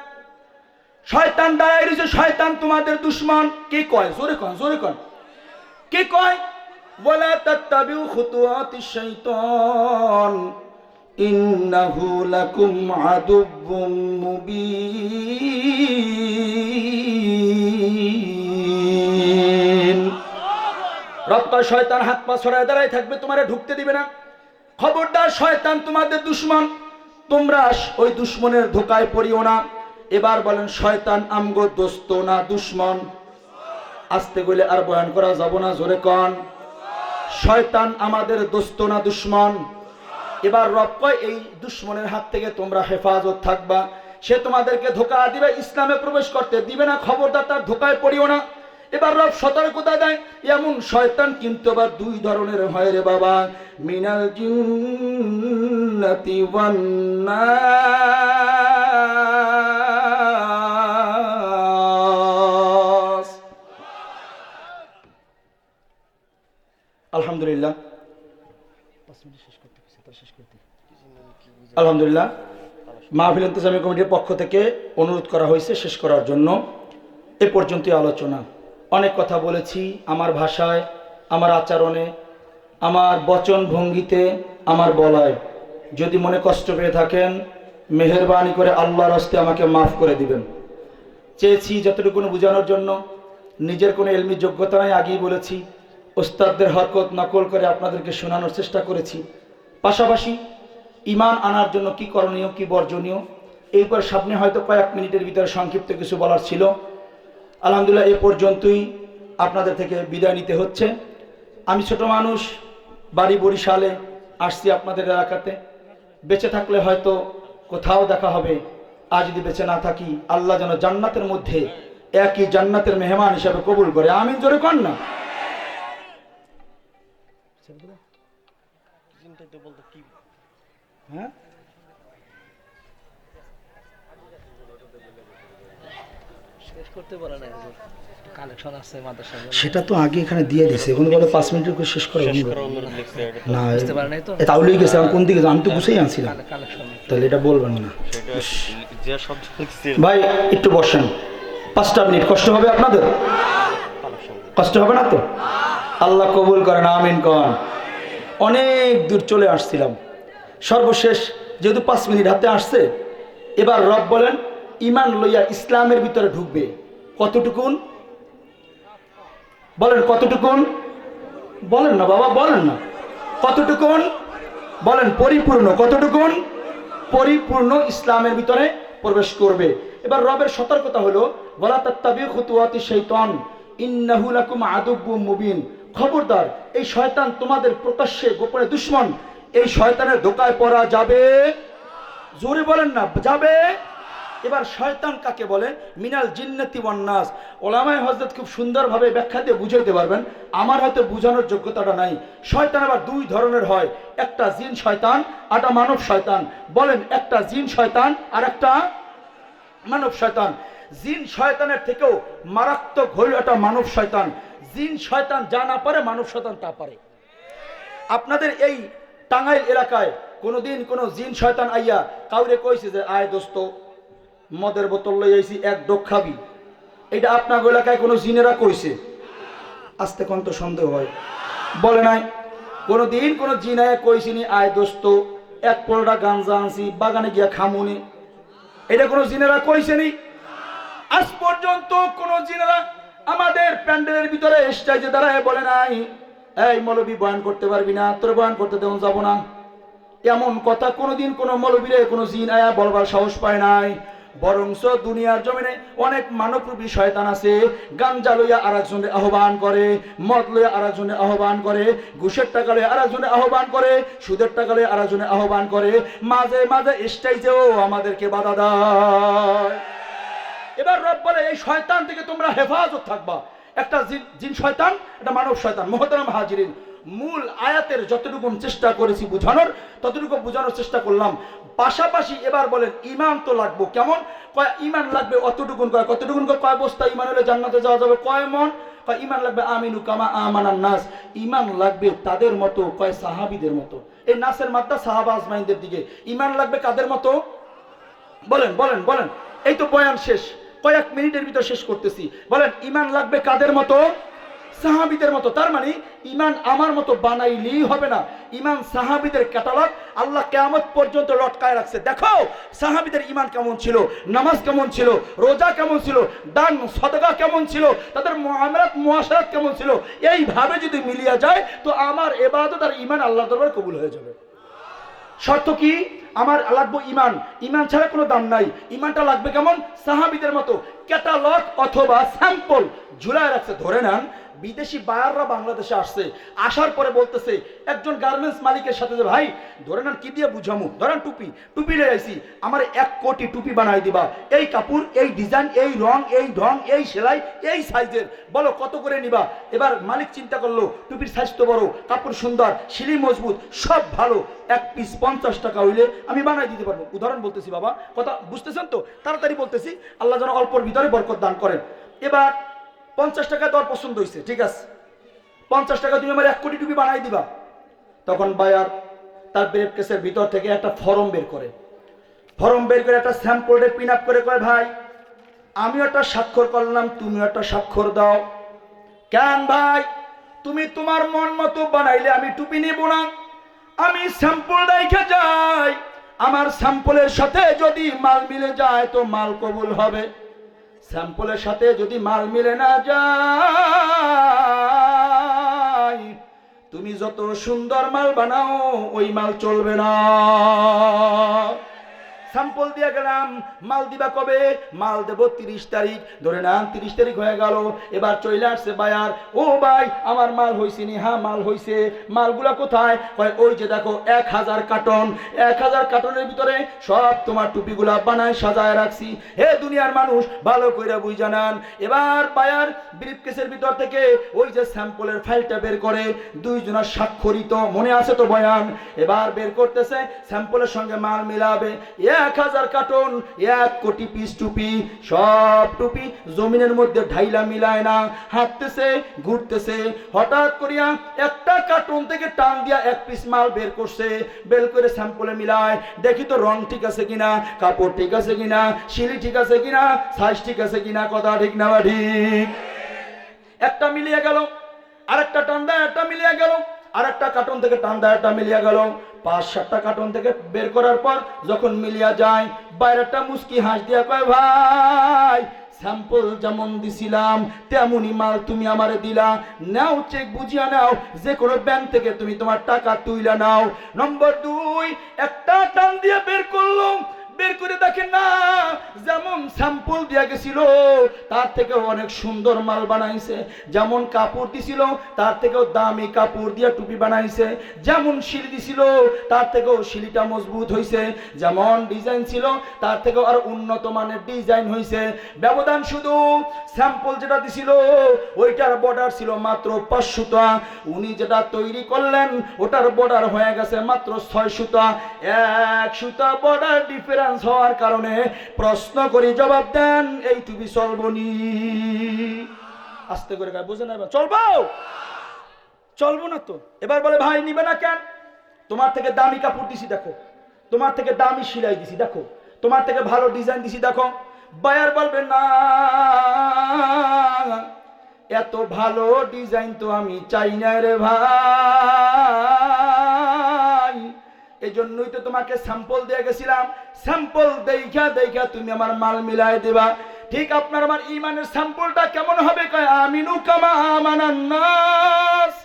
শয়তান দাঁড়ায় রয়েছে, শয়তান তোমাদের দুশমন। কে কয়? জোরে কন, জোরে কন, কে কয়? ওয়ালা তাত্তাবিউ খুতুওয়াতিশ শাইতান ইন্নাহু লাকুম আদুউম মুবিন। রব কয় শয়তান হাত পা ছড়ায় দাঁড়ায় থাকবে, তোমারে ঢুকতে দিবে না। খবরদার, শয়তান তোমাদের দুশমন, তোমরা ওই দুশমনের ধোকায় পড়িও না। এবার বলেন, শয়তান আমগো দোস্ত না দুশমন? আস্তে কইলে আর বয়ান করা যাব না, জোরে কন। শয়তান আমাদের দোস্ত না দুশমন? এবার রব কয় এই দুশমনের হাত থেকে তোমরা হেফাজত থাকবা। সে তোমাদেরকে ধোকা দিবে, ইসলামে প্রবেশ করতে দিবে না, খবরদার তার ধোকায় পড়িও না। এবার রব সতর্কতা দেয়, এমন শয়তান কিন্তু আবার 2 ধরনের হয় রে বাবা, মিনাল জিন্নাতি ওয়ান নাস। আলহামদুলিল্লাহ, আলহামদুলিল্লাহ, মাহফিল ইন্তজামী কমিটির পক্ষ থেকে অনুরোধ করা হয়েছে শেষ করার জন্য। এ পর্যন্তই আলোচনা। অনেক কথা বলেছি, আমার ভাষায়, আমার আচরণে, আমার বচন ভঙ্গিতে, আমার বলায়। যদি মনে কষ্ট পেয়ে থাকেন, মেহেরবানি করে আল্লাহর হস্তে আমাকে মাফ করে দিবেন। চেয়েছি যতটুকু বোঝানোর জন্য, নিজের কোনো এলমি যোগ্যতা নাই, আগেই বলেছি। ওস্তাদদের হরকত নকল করে আপনাদেরকে শোনানোর চেষ্টা করেছি। পাশাপাশি ইমান আনার জন্য কি করণীয়, কি বর্জনীয়, এরপর সামনে হয়তো কয়েক মিনিটের ভিতরে সংক্ষিপ্ত কিছু বলার ছিল। আলহামদুলিল্লাহ, এ পর্যন্তই আপনাদের থেকে বিদায় নিতে হচ্ছে। আমি ছোট মানুষ, বাড়ি বরিশালে, আসছি আপনাদের এলাকাতে। বেঁচে থাকলে হয়তো কোথাও দেখা হবে, আর যদি বেঁচে না থাকি, আল্লাহ যেন জান্নাতের মধ্যে একই জান্নাতের মেহমান হিসাবে কবুল করে। আমিন জোরে কর না। হ্যাঁ, সেটা তো আগে এখানে দিয়ে দিছে, এখন বলে 5 মিনিটের করে শেষ করে না, তাহলেই গেছে। আমি কোন দিকে, আমি তো গুছিয়ে আনছিলাম, তাহলে এটা বলবেন না ভাই। একটু বসেন, 5টা মিনিট। কষ্ট হবে আপনাদের? কষ্ট হবে না তো? আল্লাহ কবুল করেন, আমিন কন। অনেক দূর চলে আসছিলাম, সর্বশেষ যেহেতু 5 মিনিট হাতে আসছে, এবার রব বলেন ইমান লইয়া ইসলামের ভিতরে ঢুকবে। কতটুকুন বলেন, কতটুকুন বলেন না বাবা, বলেন না কতটুকুন বলেন। পরিপূর্ণ। কতটুকুন? পরিপূর্ণ ইসলামের ভিতরে প্রবেশ করবে। এবার রবের সতর্কতা হলো, ওয়ালা তাত্তাবিউ খুতুওয়াতিশ শাইতান ইন্নাহু লাকুম আদুউম মুবিন। খবরদার, এই শয়তান তোমাদের প্রকাশ্যে গোপনে দুশমন। এই শয়তানের ধোকায় পড়া যাবে, জোরে বলেন না, যাবে এবার শয়তান কাকে বলে? মিনাল জিন্নাতি ওয়ান নাস। ওলামায়ে হযরত খুব সুন্দরভাবে ব্যাখ্যা দিয়ে বুঝাইতে পারবেন, আমার হয়তো বোঝানোর যোগ্যতাটা নাই। শয়তান আবার দুই ধরনের হয়, একটা জিন শয়তান, একটা মানব শয়তান। বলেন, একটা জিন শয়তান আর একটা মানব শয়তান। জিন শয়তানের থেকেও মারাত্মক হইল একটা মানব শয়তান। জিন শয়তান যা না পারে, মানব শয়তান তা পারে। আপনাদের এই টাঙ্গাইল এলাকায় কোনোদিন কোনো জিন শয়তান আইয়া কাউরে কইছে যে আয় দোস্ত মদের বোতল লই আইছি এক ডোক খাবি? এটা আপনার এলাকায় কোনো জিনেরা কইছে? আস্তে কন্ত সন্দেহ হয়, বলে নাই। কোনোদিন কোনো জিন আয়া কইছিনি আয় দোস্ত এক পোড়া গাঞ্জা আনছি বাগানে গিয়া খামুনি? এটা কোনো জিনেরা কইছেনি? আজ পর্যন্ত কোনো জিনেরা আমাদের প্যান্ডেলের ভিতরে স্টেজে দাঁড়ায় বলে নাই এই মৌলবী বয়ান করতে পারবি না, তোর বয়ান করতে দেন যাব না। এমন কথা কোনোদিন কোনো মৌলবীরে কোনো জিন আয়া বলবার সাহস পায় নাই। বরংস দুনিয়ার জমিনে অনেক মানবরূপী শয়তান আছে, গাঞ্জা লইয়া আরেকজনের আহ্বান করে, মদ লইয়া আরেকজনের আহ্বান করে, ঘুষের টাকা লইয়া আরেকজনের আহ্বান করে, সুদের টাকা লইয়া আরেকজনের আহ্বান করে, মাঝে মাঝে স্টেজেও আমাদেরকে বাধা দেয়। এবার রব বলে এই শয়তান থেকে তোমরা হেফাজত থাকবা। একটা জিন শয়তান, একটা মানব শয়তান। মুহতারাম হাজিরিন, মূল আয়াতের যতটুকু চেষ্টা করেছি বুঝানোর, ততটুকু বোঝানোর চেষ্টা করলাম। পাশাপাশি এবার বলেন ইমান তো লাগবে কেমন? কয় ইমান লাগবে অতটুকুন। কয় কতটুকুন? কয় বস্তা ইমান হলে জান্নাতে যাওয়া যাবে? কয় মন? কয় ইমান লাগবে আমিনু কামা আমানান নাস। ইমান লাগবে তাদের মতো, কয় সাহাবীদের মতো। এই নাসের মাত্রা সাহাবা আজমাইনদের দিকে। ইমান লাগবে কাদের মতো? বলেন বলেন বলেন। এই তো বয়ান শেষ, কয়েক মিনিটের ভিতর শেষ করতেছি। বলেন ইমান লাগবে কাদের মতো? সাহাবীদের মতো। তার মানে ইমান আমার মতো বানাইলেই হবে না, ইমান সাহাবীদের ক্যাটালগ আল্লাহ কিয়ামত পর্যন্ত লটকায় রাখছে। দেখো সাহাবীদের ইমান কেমন ছিল, নামাজ কেমন ছিল, রোজা কেমন ছিল, দান সদকা কেমন ছিল, তাদের মুআমালাত মুআশারাত কেমন ছিল। এইভাবে যদি মিলিয়ে যায় তো আমার ইবাদত আর ইমান আল্লাহর দরবারে কবুল হয়ে যাবে। শর্ত কি? আমার লাগবে ইমান। ইমান ছাড়া কোনো দাম নাই। ইমানটা লাগবে কেমন? সাহাবীদের মতো। ক্যাটালগ অথবা স্যাম্পল ঝুলায় রাখছে। ধরে নেন বিদেশি বায়াররা বাংলাদেশে আসছে, আসার পরে বলতেছে একজন গার্মেন্টস মালিকের সাথে যে ভাই ধরে নেন কি দিয়ে বুঝামু, ধরেন টুপি লয়ে আইছি, আমার 1 কোটি টুপি বানাই দিবা, এই কাপড়, এই ডিজাইন, এই রং, এই ঢং, এই সেলাই, এই সাইজের, বলো কত করে নিবা? এবার মালিক চিন্তা করলো টুপির সাইজ তো বড়, কাপড় সুন্দর, শিলি মজবুত, সব ভালো, এক পিস 50 টাকা হইলে আমি বানাই দিতে পারবো। উদাহরণ বলতেছি বাবা, কথা বুঝতেছেন তো? তাড়াতাড়ি বলতেছি, আল্লাহ যেন অল্পর ভিতরে বরকত দান করেন। এবার 50 টাকা দর পছন্দ হয়েছে, ঠিক আছে, 50 টাকা তুমি আমার 1 কোটি টুপি বানাই দিবা। তখন বায়ার তার ব্রেফ কেসের ভিতর থেকে একটা ফর্ম বের করে, একটা স্যাম্পলে পিন আপ করে কয় ভাই আমিও একটা স্বাক্ষর করলাম, তুমিও একটা স্বাক্ষর দাও। কেন ভাই? তুমি তোমার মন মতো বানাইলে আমি টুপি নিব না, আমি স্যাম্পল রেখে যাই, আমার স্যাম্পলের সাথে যদি মাল মিলে যায় তো মাল কবুল হবে, স্যাম্পলের সাথে যদি মাল মিলে না যায় তুমি যত সুন্দর মাল বানাও ওই মাল চলবে না। স্যাম্পল দিয়ে গেলাম, মাল দিবা কবে? মাল দেব 30 তারিখ। ধরে না 30 তারিখ হয়ে গেল, এবার চলে আসছে বায়ার, ও ভাই আমার মাল হইছে নি? হ্যাঁ মাল হইছে। মালগুলা কোথায়? কয় ওই যে দেখো 1000 কার্টন, 1000 কার্টনের ভিতরে সব তোমার টুপিগুলা বানায় সাজায় রাখছি। হে দুনিয়ার মানুষ ভালো কইরা বুঝ জানান। এবার বায়ার ব্রিফকেসের ভিতর থেকে ওই যে স্যাম্পলের ফাইলটা বের করে, দুইজনের স্বাক্ষরিত, মনে আছে তো বয়ান? এবার বের করতেছে, স্যাম্পলের সঙ্গে মাল মিলাবে। 1000 কার্টন, 1 কোটি পিস টুপি, সব টুপি জমিনের মধ্যে ঢাইলা মিলায় না, হাঁটতেছে ঘুরতেছে। হঠাৎ করিয়া একটা কার্টন থেকে টান দিয়া 1 পিস মাল বের করছে, বের করে স্যাম্পলে মিলায়, দেখি তো রং ঠিক আছে কিনা, কাপড় ঠিক আছে কিনা, শিলি ঠিক আছে কিনা, সাইজ ঠিক আছে কিনা, কথা ঠিক না ঠিক? একটা মিলিয়ে গেল, আরেকটা টান দেয়, একটা মিলিয়ে গেল, আরেকটা কার্টন থেকে টান দেয়, একটা মিলিয়ে গেল। 5-7টা কার্টন থেকে বের করার পর যখন মিলিয়া যায়, বাইরেটা মুস্কি হাস দিয়া কয় ভাই স্যাম্পল যেমন দিছিলাম তেমনই মাল তুমি আমারে দিলা, নাও চেক বুঝিয়া নাও, যে কোনো ব্যাংক থেকে তুমি তোমার টাকা তুইলা নাও। নম্বর 2, একটা টান দিয়ে বের করলো, বের করে দেখেন না, যেমন স্যাম্পল দিয়া গেছিল তার থেকে অনেক সুন্দর মাল বানাইছে, যেমন কাপড় দিছিল তার থেকেও দামি কাপড় দিয়া টুপি বানাইছে, যেমন শিলি দিছিল তার থেকেও শিলিটা মজবুত হইছে, যেমন ডিজাইন ছিল তার থেকেও আর উন্নত মানের ডিজাইন হইছে। ব্যবধান শুধু স্যাম্পল যেটা দিছিল ওইটার বর্ডার ছিল মাত্র 5 সুতা, উনি যেটা তৈরি করলেন ওটার বর্ডার হয়ে গেছে মাত্র 6 সুতা। 1 সুতা বর্ডার ডিফারেন্স হওয়ার কারণে প্রশ্ন করি, জবাব দেন, এই টুপি চলবনি? আস্তে করে গায়ে বুঝে না, চলবো? চলবো না তো। এবার বলে ভাই নিবে না কেন? তোমার থেকে দামি কাপড় দিছি দেখো, তোমার থেকে দামি সেলাই দিছি দেখো, তোমার থেকে ভালো ডিজাইন দিছি দেখো। বায়ার বলবে না, এত ভালো ডিজাইন তো আমি চাই না রে ভাই, এই জন্যই তো তোমাকে স্যাম্পল দিয়ে গেছিলাম, স্যাম্পল দেখা দেখা তুমি আমার মাল মিলাই দেবা। ঠিক আপনার আমার ইমানের স্যাম্পলটা কেমন হবে? কয় আমিনু কামা আমানান নাস।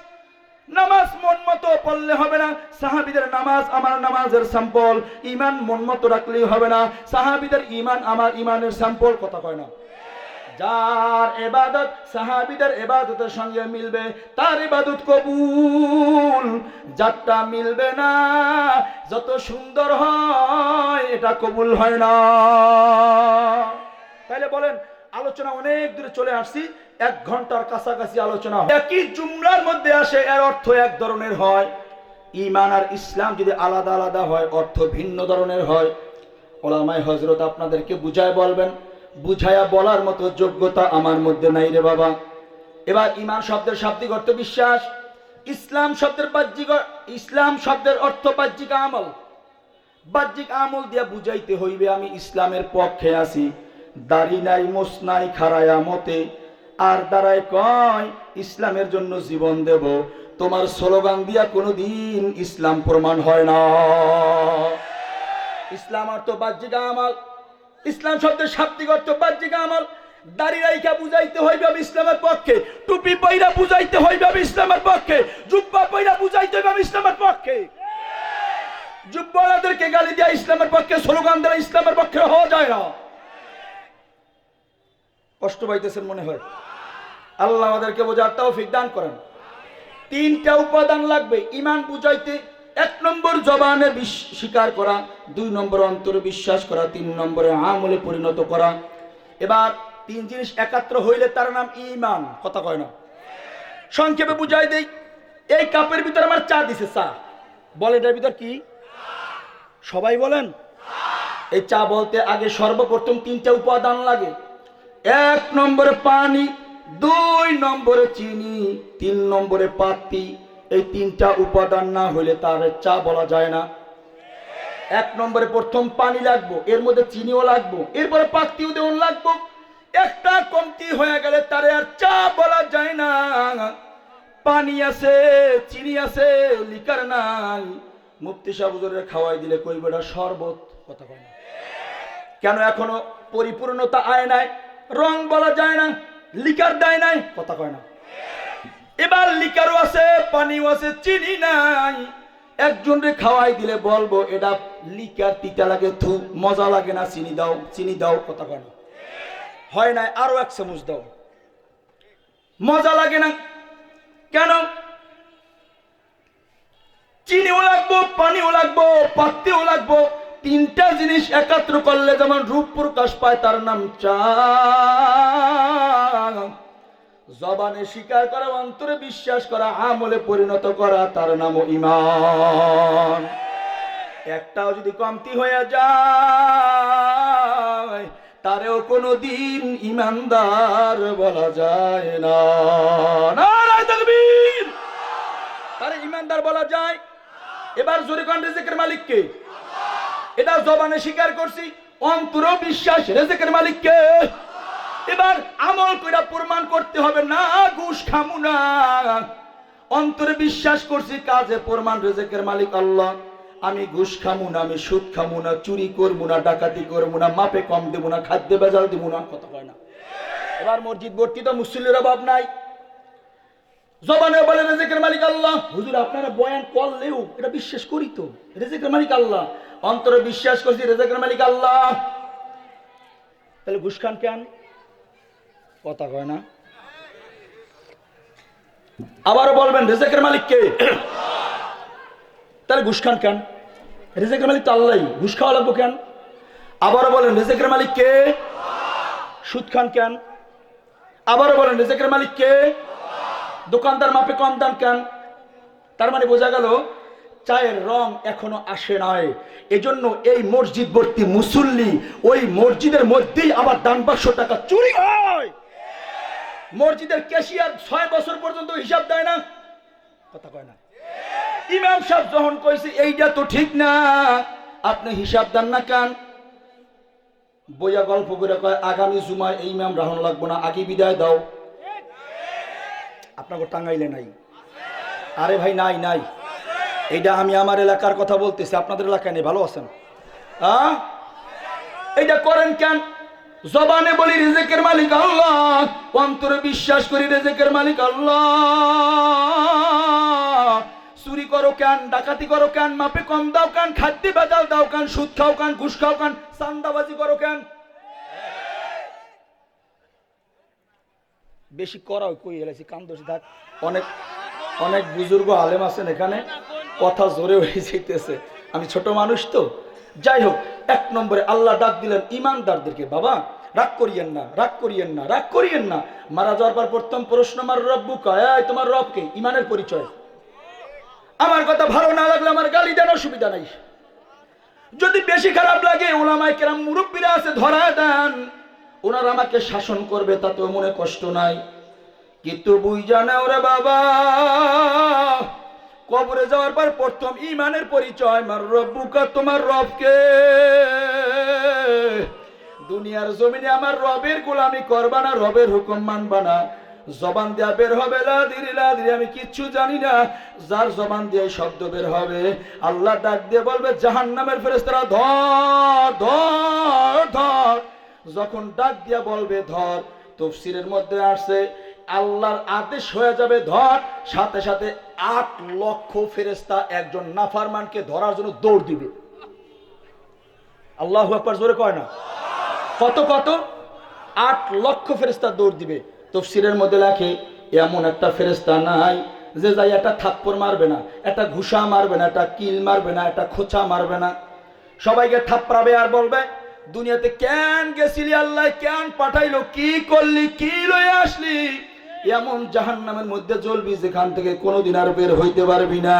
নামাজ মন মতো পড়লে হবে না, সাহাবীদের নামাজ আমার নামাজের স্যাম্পল। ইমান মন মতো রাখলেই হবে না, সাহাবীদের ইমান আমার ইমানের স্যাম্পল। কথা কয় না? যার ইবাদত সাহাবীদের ইবাদতের সঙ্গে মিলবে তার ইবাদত কবুল, যারটা মিলবে না যত সুন্দর হয় এটা কবুল হয় না। তাইলে বলেন আলোচনা অনেক দূরে চলে আসছি, 1 ঘন্টার কাছাকাছি আলোচনা। একই জুমলার মধ্যে আসে, এর অর্থ এক ধরনের হয়। ঈমান আর ইসলাম যদি আলাদা আলাদা হয় অর্থ ভিন্ন ধরনের হয়। ওলামায়ে হযরত আপনাদেরকে বুঝায় বলবেন, বুঝায়া বলার মতো যোগ্যতা আমার মধ্যে নাই রে বাবা। এবার ঈমান শব্দের শাব্দিক অর্থ বিশ্বাস, ইসলাম শব্দের অর্থ বাহ্যিক আমল। বাহ্যিক আমল দিয়া বুঝাইতে হইবে আমি ইসলামের পক্ষে আছি। দাড়ি নাই মোছ নাই খাড়ায়া মতে, আর দাঁড়ায় কয় ইসলামের জন্য জীবন দেব। তোমার স্লোগান দিয়া কোনোদিন ইসলাম প্রমাণ হয় না। ইসলাম অর্থ বাহ্যিক আমল, ইসলাম শব্দের শাব্দিক অর্থ বাহ্যিক আমল। দাড়ি রাইখা বুঝাইতে হইবে আমি ইসলামের পক্ষে, টুপি পইরা বুঝাইতে হইবে আমি ইসলামের পক্ষে, জুব্বা পইরা বুঝাইতে হইবে আমি ইসলামের পক্ষে। জুব্বাওয়ালাদেরকে গালি দেয়া ইসলামের পক্ষে, স্লোগান দেওয়া ইসলামের পক্ষে হওয়া যায় না। কষ্ট পাইতেছেন মনে হয়? আল্লাহ আমাদেরকে বোঝার তৌফিক দান করেন। 3টা উপাদান লাগবে ঈমান বুঝাইতে। 1 নম্বর জবানে স্বীকার করা, 2 নম্বর অন্তরে বিশ্বাস করা, 3 নম্বরে আমলে পরিণত করা। এবার 3 জিনিস একাত্র হইলে তার নাম ঈমান। কথা কয় না? সংক্ষেপে বুঝাই দেই, এই কাপের ভিতর আমার চা দিছে, চা বলে এটার ভিতর কি? সবাই বলেন। এই চা বলতে আগে সর্বপ্রথম 3টা উপাদান লাগে। 1 নম্বরে পানি, 2 নম্বরে চিনি, 3 নম্বরে পাতি। এই 3টা উপাদান না হইলে তার চা বলা যায় না। 1 নম্বরে প্রথম পানি লাগবো, এর মধ্যে চিনিও লাগবো, এরপরে পাতিও দেওয়া লাগবো। একটা কমতি হয়ে গেলে তারে আর চা বলা যায় না। পানি আছে, চিনি আছে, লিকার নাই। মুফতি সাহেব হুজুরের খাওয়াই দিলে কইবে এটা শরবত। কথা কয় না? কেন? এখনো পরিপূর্ণতা আয় নাই, রং বলা যায় না, লিকার দেয় নাই। কথা কয় না? এবার লিকারও আছে, পানিও আছে, চিনি নাই। একজনকে খাওয়াই দিলে বলবো এটা লিকার, তিতা লাগে, থু, মজা লাগে না, চিনি দাও, চিনি দাও। কথা কয় না? হয় নাই, আরো 1 চামচ দাও। মজা লাগে না কেন? চিনিও লাগবো, পানিও লাগবো, পাতিও লাগবো। 3টা জিনিস একাত্র করলে যেমন রূপ প্রকাশ পায়, তার নাম চা। জবানে স্বীকার করা, অন্তরে বিশ্বাস করা, আমলে পরিণত করা, তার নাম ঈমান। একটাও যদি কমতি হয়ে যায় তারেও কোনোদিন ঈমানদার বলা যায় না। নারায়ে তাকবীর! তারে ঈমানদার বলা যায়। এবার জোরে কোন রিজিকের মালিক কে? এটা জবানে স্বীকার করছি, অন্তরে বিশ্বাস রিজিকের মালিক কে। এবার আমল কইরা প্রমাণ করতে হবে না, ঘুষ খামু না। অন্তরে বিশ্বাস করছি, কাজে প্রমাণ রিজিকের মালিক আল্লাহ। আমি ঘুষ খামু না, আমি সুদ খামু না, চুরি করবো না, ডাকাতি করবো না, মাপে কম দেবো না, খাদ্যে বেজাল দেবো না। কথা কয় না? এবার মসজিদ ভর্তি তো মুসল্লির অভাব নাই। জবানে বলে রিজিকের মালিক আল্লাহ। হুজুর আপনারা বয়ান করলেও এটা বিশ্বাস করি তো রিজিকের মালিক আল্লাহ, অন্তরে বিশ্বাস করছি রিজিকের মালিক আল্লাহ, তাহলে ঘুষ খান কেন? কথা কয় না। আবারও বলবেন রিজিকের মালিক কে? তাহলে ঘুষ খান কেন? রিজিকের মালিক তো আল্লাহই, ঘুষ খাওয়া লাগবো কেন? আবারও বলেন রিজিকের মালিক কে? সুদ খান কেন? আবারও বলেন রিজিকের মালিক কে? দোকানদার মাপে কম দাম কেন? তার মানে বোঝা গেল চায়ের রং এখনো আসে নাই, এজন্য এই মসজিদ ভর্তি মুসল্লি, ওই মসজিদের মধ্যেই আবার দান 500 টাকা চুরি হয়। মসজিদের ক্যাশিয়ার 6 বছর পর্যন্ত হিসাব দেয় না, কথা কয় না। ইমাম সাহেব যখন কইছে এইটা তো ঠিক না, আপনি হিসাব দেন না কেন? বইয়া গল্প করে কয় আগামী জুমায় এই ইমাম রাহন লাগবো না, আগে বিদায় দাও। আপনাকে টাঙ্গাইলে নাই? আরে ভাই নাই নাই, এইটা আমি আমার এলাকার কথা বলতেছি, আপনাদের এলাকায় নেই, ভালো আছেন? এইটা করেন কেন? জবানে বলি রিজিকের মালিক আল্লাহ, অন্তরে বিশ্বাস করি রিজিকের মালিক আল্লাহ। চুরি করো কেন? ডাকাতি করো কেন? মাপে কম দাও কেন? খাদ্য বেজাল দাও কেন? সুদ খাও কেন? ঘুষ খাও কেন? চান্দাবাজি করো কেন? বেশি করাও কই এলাইছি কান্দোছি থাক। অনেক অনেক বুজুর্গ আলেম আছেন এখানে, কথা জোরে হয়ে যাইতেছে, আমি ছোট মানুষ তো। যাই হোক, 1 নম্বরে আল্লাহ ডাক দিলেন ইমানদারদেরকে, বাবা রাগ করিয়েন না, রাগ করিয়েন না, রাগ করিয়েন না। মারা যাওয়ার পর প্রথম প্রশ্ন আমার রব্বুকা, এই তোমার রবকে, ইমানের পরিচয়। আমার কথা ভালো না লাগলে আমার গালি দেন, অসুবিধা নাই। যদি বেশি খারাপ লাগে ওলামায়ে কেরাম মুরব্বীরা আছে ধরায় দেন, ওনারা আমাকে শাসন করবে, তাতেও মনে কষ্ট নাই। কিন্তু বুঝা নাও রে বাবা, কবরে যাওয়ার পর প্রথম ইমানের পরিচয় মার রব্বুকা, তোমার রবকে। দুনিয়ার জমিনে আমার রবের গোলামি করবা না, রবের হুকুম মানবা না। জবান দিয়া বের হবে লাদিরি লাদিরি, আমি কিচ্ছু জানি না। যার জবান দিয়ে শব্দ বের হবে, আল্লাহ ডাক দিয়ে বলবে জাহান্নামের ফেরেশতারা ধর ধর ধর। যখন ডাক দিয়া বলবে ধর, তাফসীরের মধ্যে আসছে আল্লাহর আদেশ হয়ে যাবে ধর, সাথে সাথে 8 লক্ষ ফেরেশতা একজন নাফরমানকে ধরার জন্য দৌড় দিবে। আল্লাহু আকবার জোরে কয় না? কত কত? 8 লক্ষ ফেরেশতা দৌড় দিবে। তাফসীরের মধ্যে লেখে এমন একটা ফেরেশতা নাই যে যাই একটা থাপ্পড় মারবে না, একটা ঘুষা মারবে না, একটা কিল মারবে না, একটা খোঁচা মারবে না। সবাইকে থাপ্পড়াবে আর বলবে দুনিয়াতে কেন গেছিলি, আল্লাহ কেন পাঠাইলো, কি করলি, কি লয়ে আসলি। এমন জাহান্নামের মধ্যে জ্বলবি যেখান থেকে কোনোদিন আর বের হইতে পারবি না।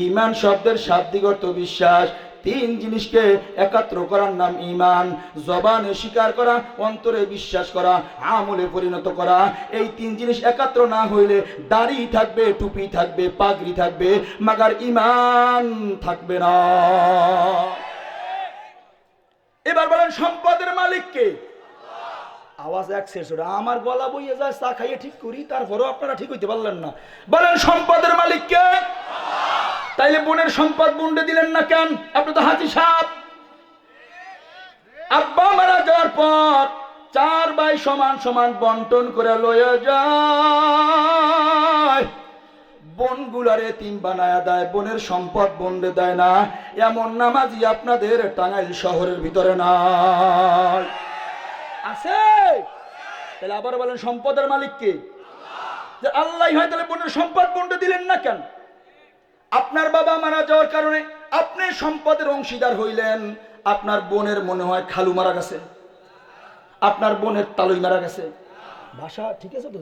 ঈমান শব্দের শাব্দিক অর্থ বিশ্বাস। 3 জিনিসকে একাত্র করার নাম ঈমান। জবানে স্বীকার করা, অন্তরে বিশ্বাস করা, আমলে পরিণত করা। এই 3 জিনিস একাত্র না হইলে দাড়ি থাকবে, টুপি থাকবে, পাগড়ি থাকবে, মাগার ঈমান থাকবে না। এবার বলেন সম্পদের মালিক কে? আওয়াজ এক শেষ হলো, আমার গলা বইয়ে যায়, চা খাইয়ে ঠিক করি, তারপরেও আপনারা ঠিক হইতে পারলেন না। বলেন সম্পদের মালিক কে? তাইলে বোনের সম্পদ বন্ডে দিলেন না কেন? আপনি তো হাজি সাহেব। আব্বা মারা যাওয়ার পর 4 ভাই সমান সমান বন্টন করে লয়ে যায়, বোনগুলারে 3 বানায়া দেয়, বোনের সম্পদ বন্ডে দেয় না। এমন নামাজি আপনাদের টাঙ্গাইল শহরের ভিতরে নাই, আছে? তাহলে আবার বলেন সম্পদের মালিক কে? যে আল্লাহ হয়, তাহলে বোনের সম্পদ বন্ডে দিলেন না কেন? আপনার বাবা মারা যাওয়ার কারণে আপনি সম্পদের অংশীদার হইলেন, আপনার বোনের মনে হয় খালু মারা গেছে, আপনার বোনের তালুই মারা গেছে। ভাষা ঠিক আছে তো?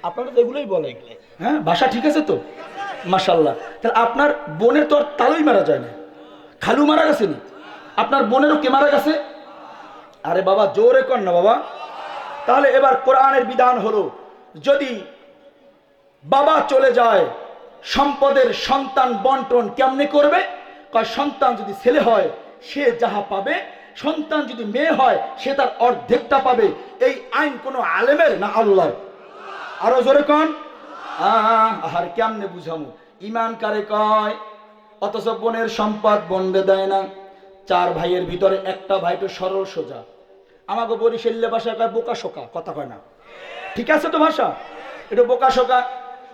আপনারা তো এগুলোই বলেন, হ্যাঁ ভাষা ঠিক আছে তো? মাশাআল্লাহ। তাহলে আপনার বোনের তো আর তালুই মারা যায় না, খালু মারা গেছে নি, আপনার বোনেরও কে মারা গেছে? আরে বাবা জোরে কর না বাবা। তাহলে এবার কোরআনের বিধান হলো, যদি বাবা চলে যায় সম্পদের সন্তান বন্টন কেমনে করবে? সন্তান যদি ছেলে হয় সে যাহা পাবে, সন্তান যদি মেয়ে হয় সে তার অর্ধেকটা পাবে। এই আইন কোন আলেমের না আল্লাহর? আরো জোরে কন। আর কেমনে বুঝামু? ইমান কারে কয়? অথচ বোনের সম্পদ বন্ডে দেয় না। 4 ভাইয়ের ভিতরে একটা ভাই তো সরল সোজা, আমাকে বরিশাল্য ভাষায় কয় বোকা শোকা, কথা কয় না, ঠিক আছে তো ভাষা? এটা বোকা শোকা।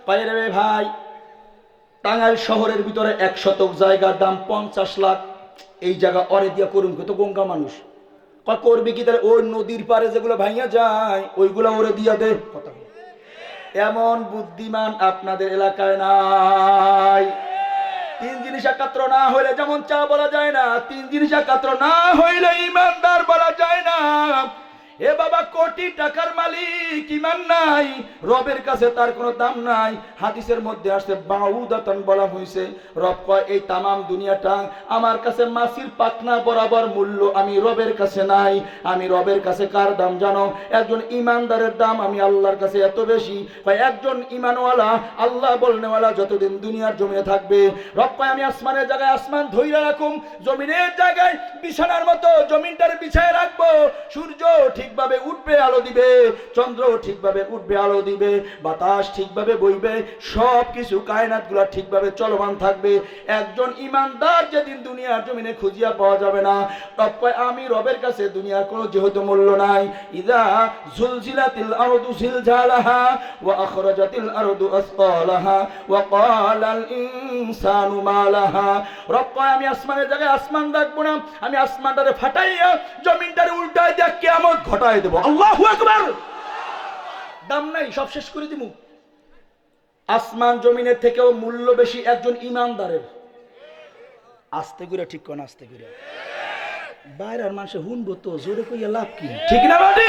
কয় রে ভাই, টাঙ্গাইল শহরের ভিতরে 1 শতক জায়গার দাম 50 লাখ, এই জায়গা অরে দিয়া করুন কত গঙ্গা মানুষ। কয় করবি কি তাহলে? ওই নদীর পারে যেগুলো ভাঙিয়া যায় ওইগুলো ওরে দিয়া দে। কথা বলে এমন বুদ্ধিমান আপনাদের এলাকায় নাই। 3 জিনিস একাত্র না হইলে যেমন চা বলা যায় না, 3 জিনিস একাত্র না হইলে ইমানদার বলা যায় না। এ বাবা, কোটি টাকার মালিক ইমান নাই, রবের কাছে তার কোনো দাম নাই। হাদিসের মধ্যে আসছে বাউদাতান বলা হয়েছে, রব কয় এই তামাম দুনিয়াটা আমার কাছে মাছির পাখনা বরাবর মূল্য, আমি রবের কাছে নাই। আমি রবের কাছে কার দাম জানো? একজন ইমানদারের দাম আমি আল্লাহর কাছে এত বেশি। কয় একজন ইমানওয়ালা, আল্লাহ বলনেওয়ালা যতদিন দুনিয়ার জমিনে থাকবে, রব কয় আমি আসমানের জায়গায় আসমান ধইরা রাখুম, জমিনের জায়গায় বিছানার মতো জমিনটার বিছায় রাখবো। সূর্য ঠিকভাবে উঠবে আলো দিবে, চন্দ্র ঠিকভাবে উঠবে আলো দিবে, বাতাস ঠিকভাবে বইবে, সব কিছু কায়নাতগুলো ঠিকভাবে চলমান থাকবে। একজন ইমানদার যেদিন দুনিয়ার জমিনে খুঁজিয়া পাওয়া যাবে না, রব কয় আমি রবের কাছে দুনিয়ার কোনো যেহেতু মূল্য নাই। ইযা যুলজিলাতিল আরদু জিলজালাহা ওয়া আখরাজাতিল আরদু আসকালাহা ওয়া ক্বালাল ইনসানু মা লাহা। রব কয় আমি আসমানের জায়গায় আসমান রাখবো না, আমি আসমানটারে ফাটাইয়া জমিনটারে উল্টায় দিয়া কিয়ামত ঘটায় দেব। আল্লাহু আকবার। দাম নাই, সব শেষ করে দিমু। আসমান জমিনের থেকেও মূল্য বেশি একজন ইমানদারের। আস্তে করে ঠিক কোন, আস্তে করে বাইরের মানুষে হুনবো তো, জোরে কইয়া লাভ কি? ঠিক না বাটি?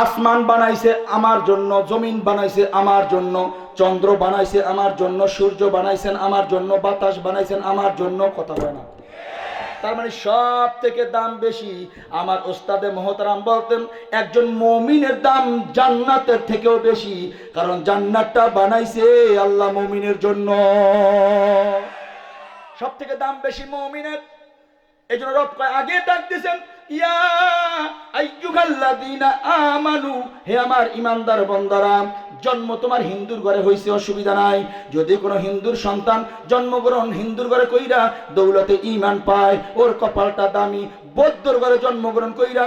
আসমান বানাইছে আমার জন্য, জমিন বানাইছে আমার জন্য, চন্দ্র বানাইছে আমার জন্য, সূর্য বানাইছেন আমার জন্য, বাতাস বানাইছেন আমার জন্য। কথা বলে না? তার মানে সব থেকে দাম বেশি। আমার ওস্তাদে মোহতারাম বলতেন একজন মুমিনের দাম জান্নাতের থেকেও বেশি, কারণ জান্নাতটা বানাইছে আল্লাহ মুমিনের জন্য। সব থেকে দাম বেশি মুমিনের। এই জন্য রব কয় আগে ডাক দিয়েছেন, ইয়া আইয়ুহাল্লাযীনা আমানু, হে আমার ইমানদার বান্দারা, জন্ম তোমার হিন্দুর ঘরে হইছে অসুবিধা নাই। যদি কোনো হিন্দুর সন্তান জন্মগ্রহণ হিন্দুর ঘরে কইরা দৌলতে ঈমান পায়, ওর কপালটা দামি। বৌদ্ধর ঘরে জন্মগ্রহণ কইরা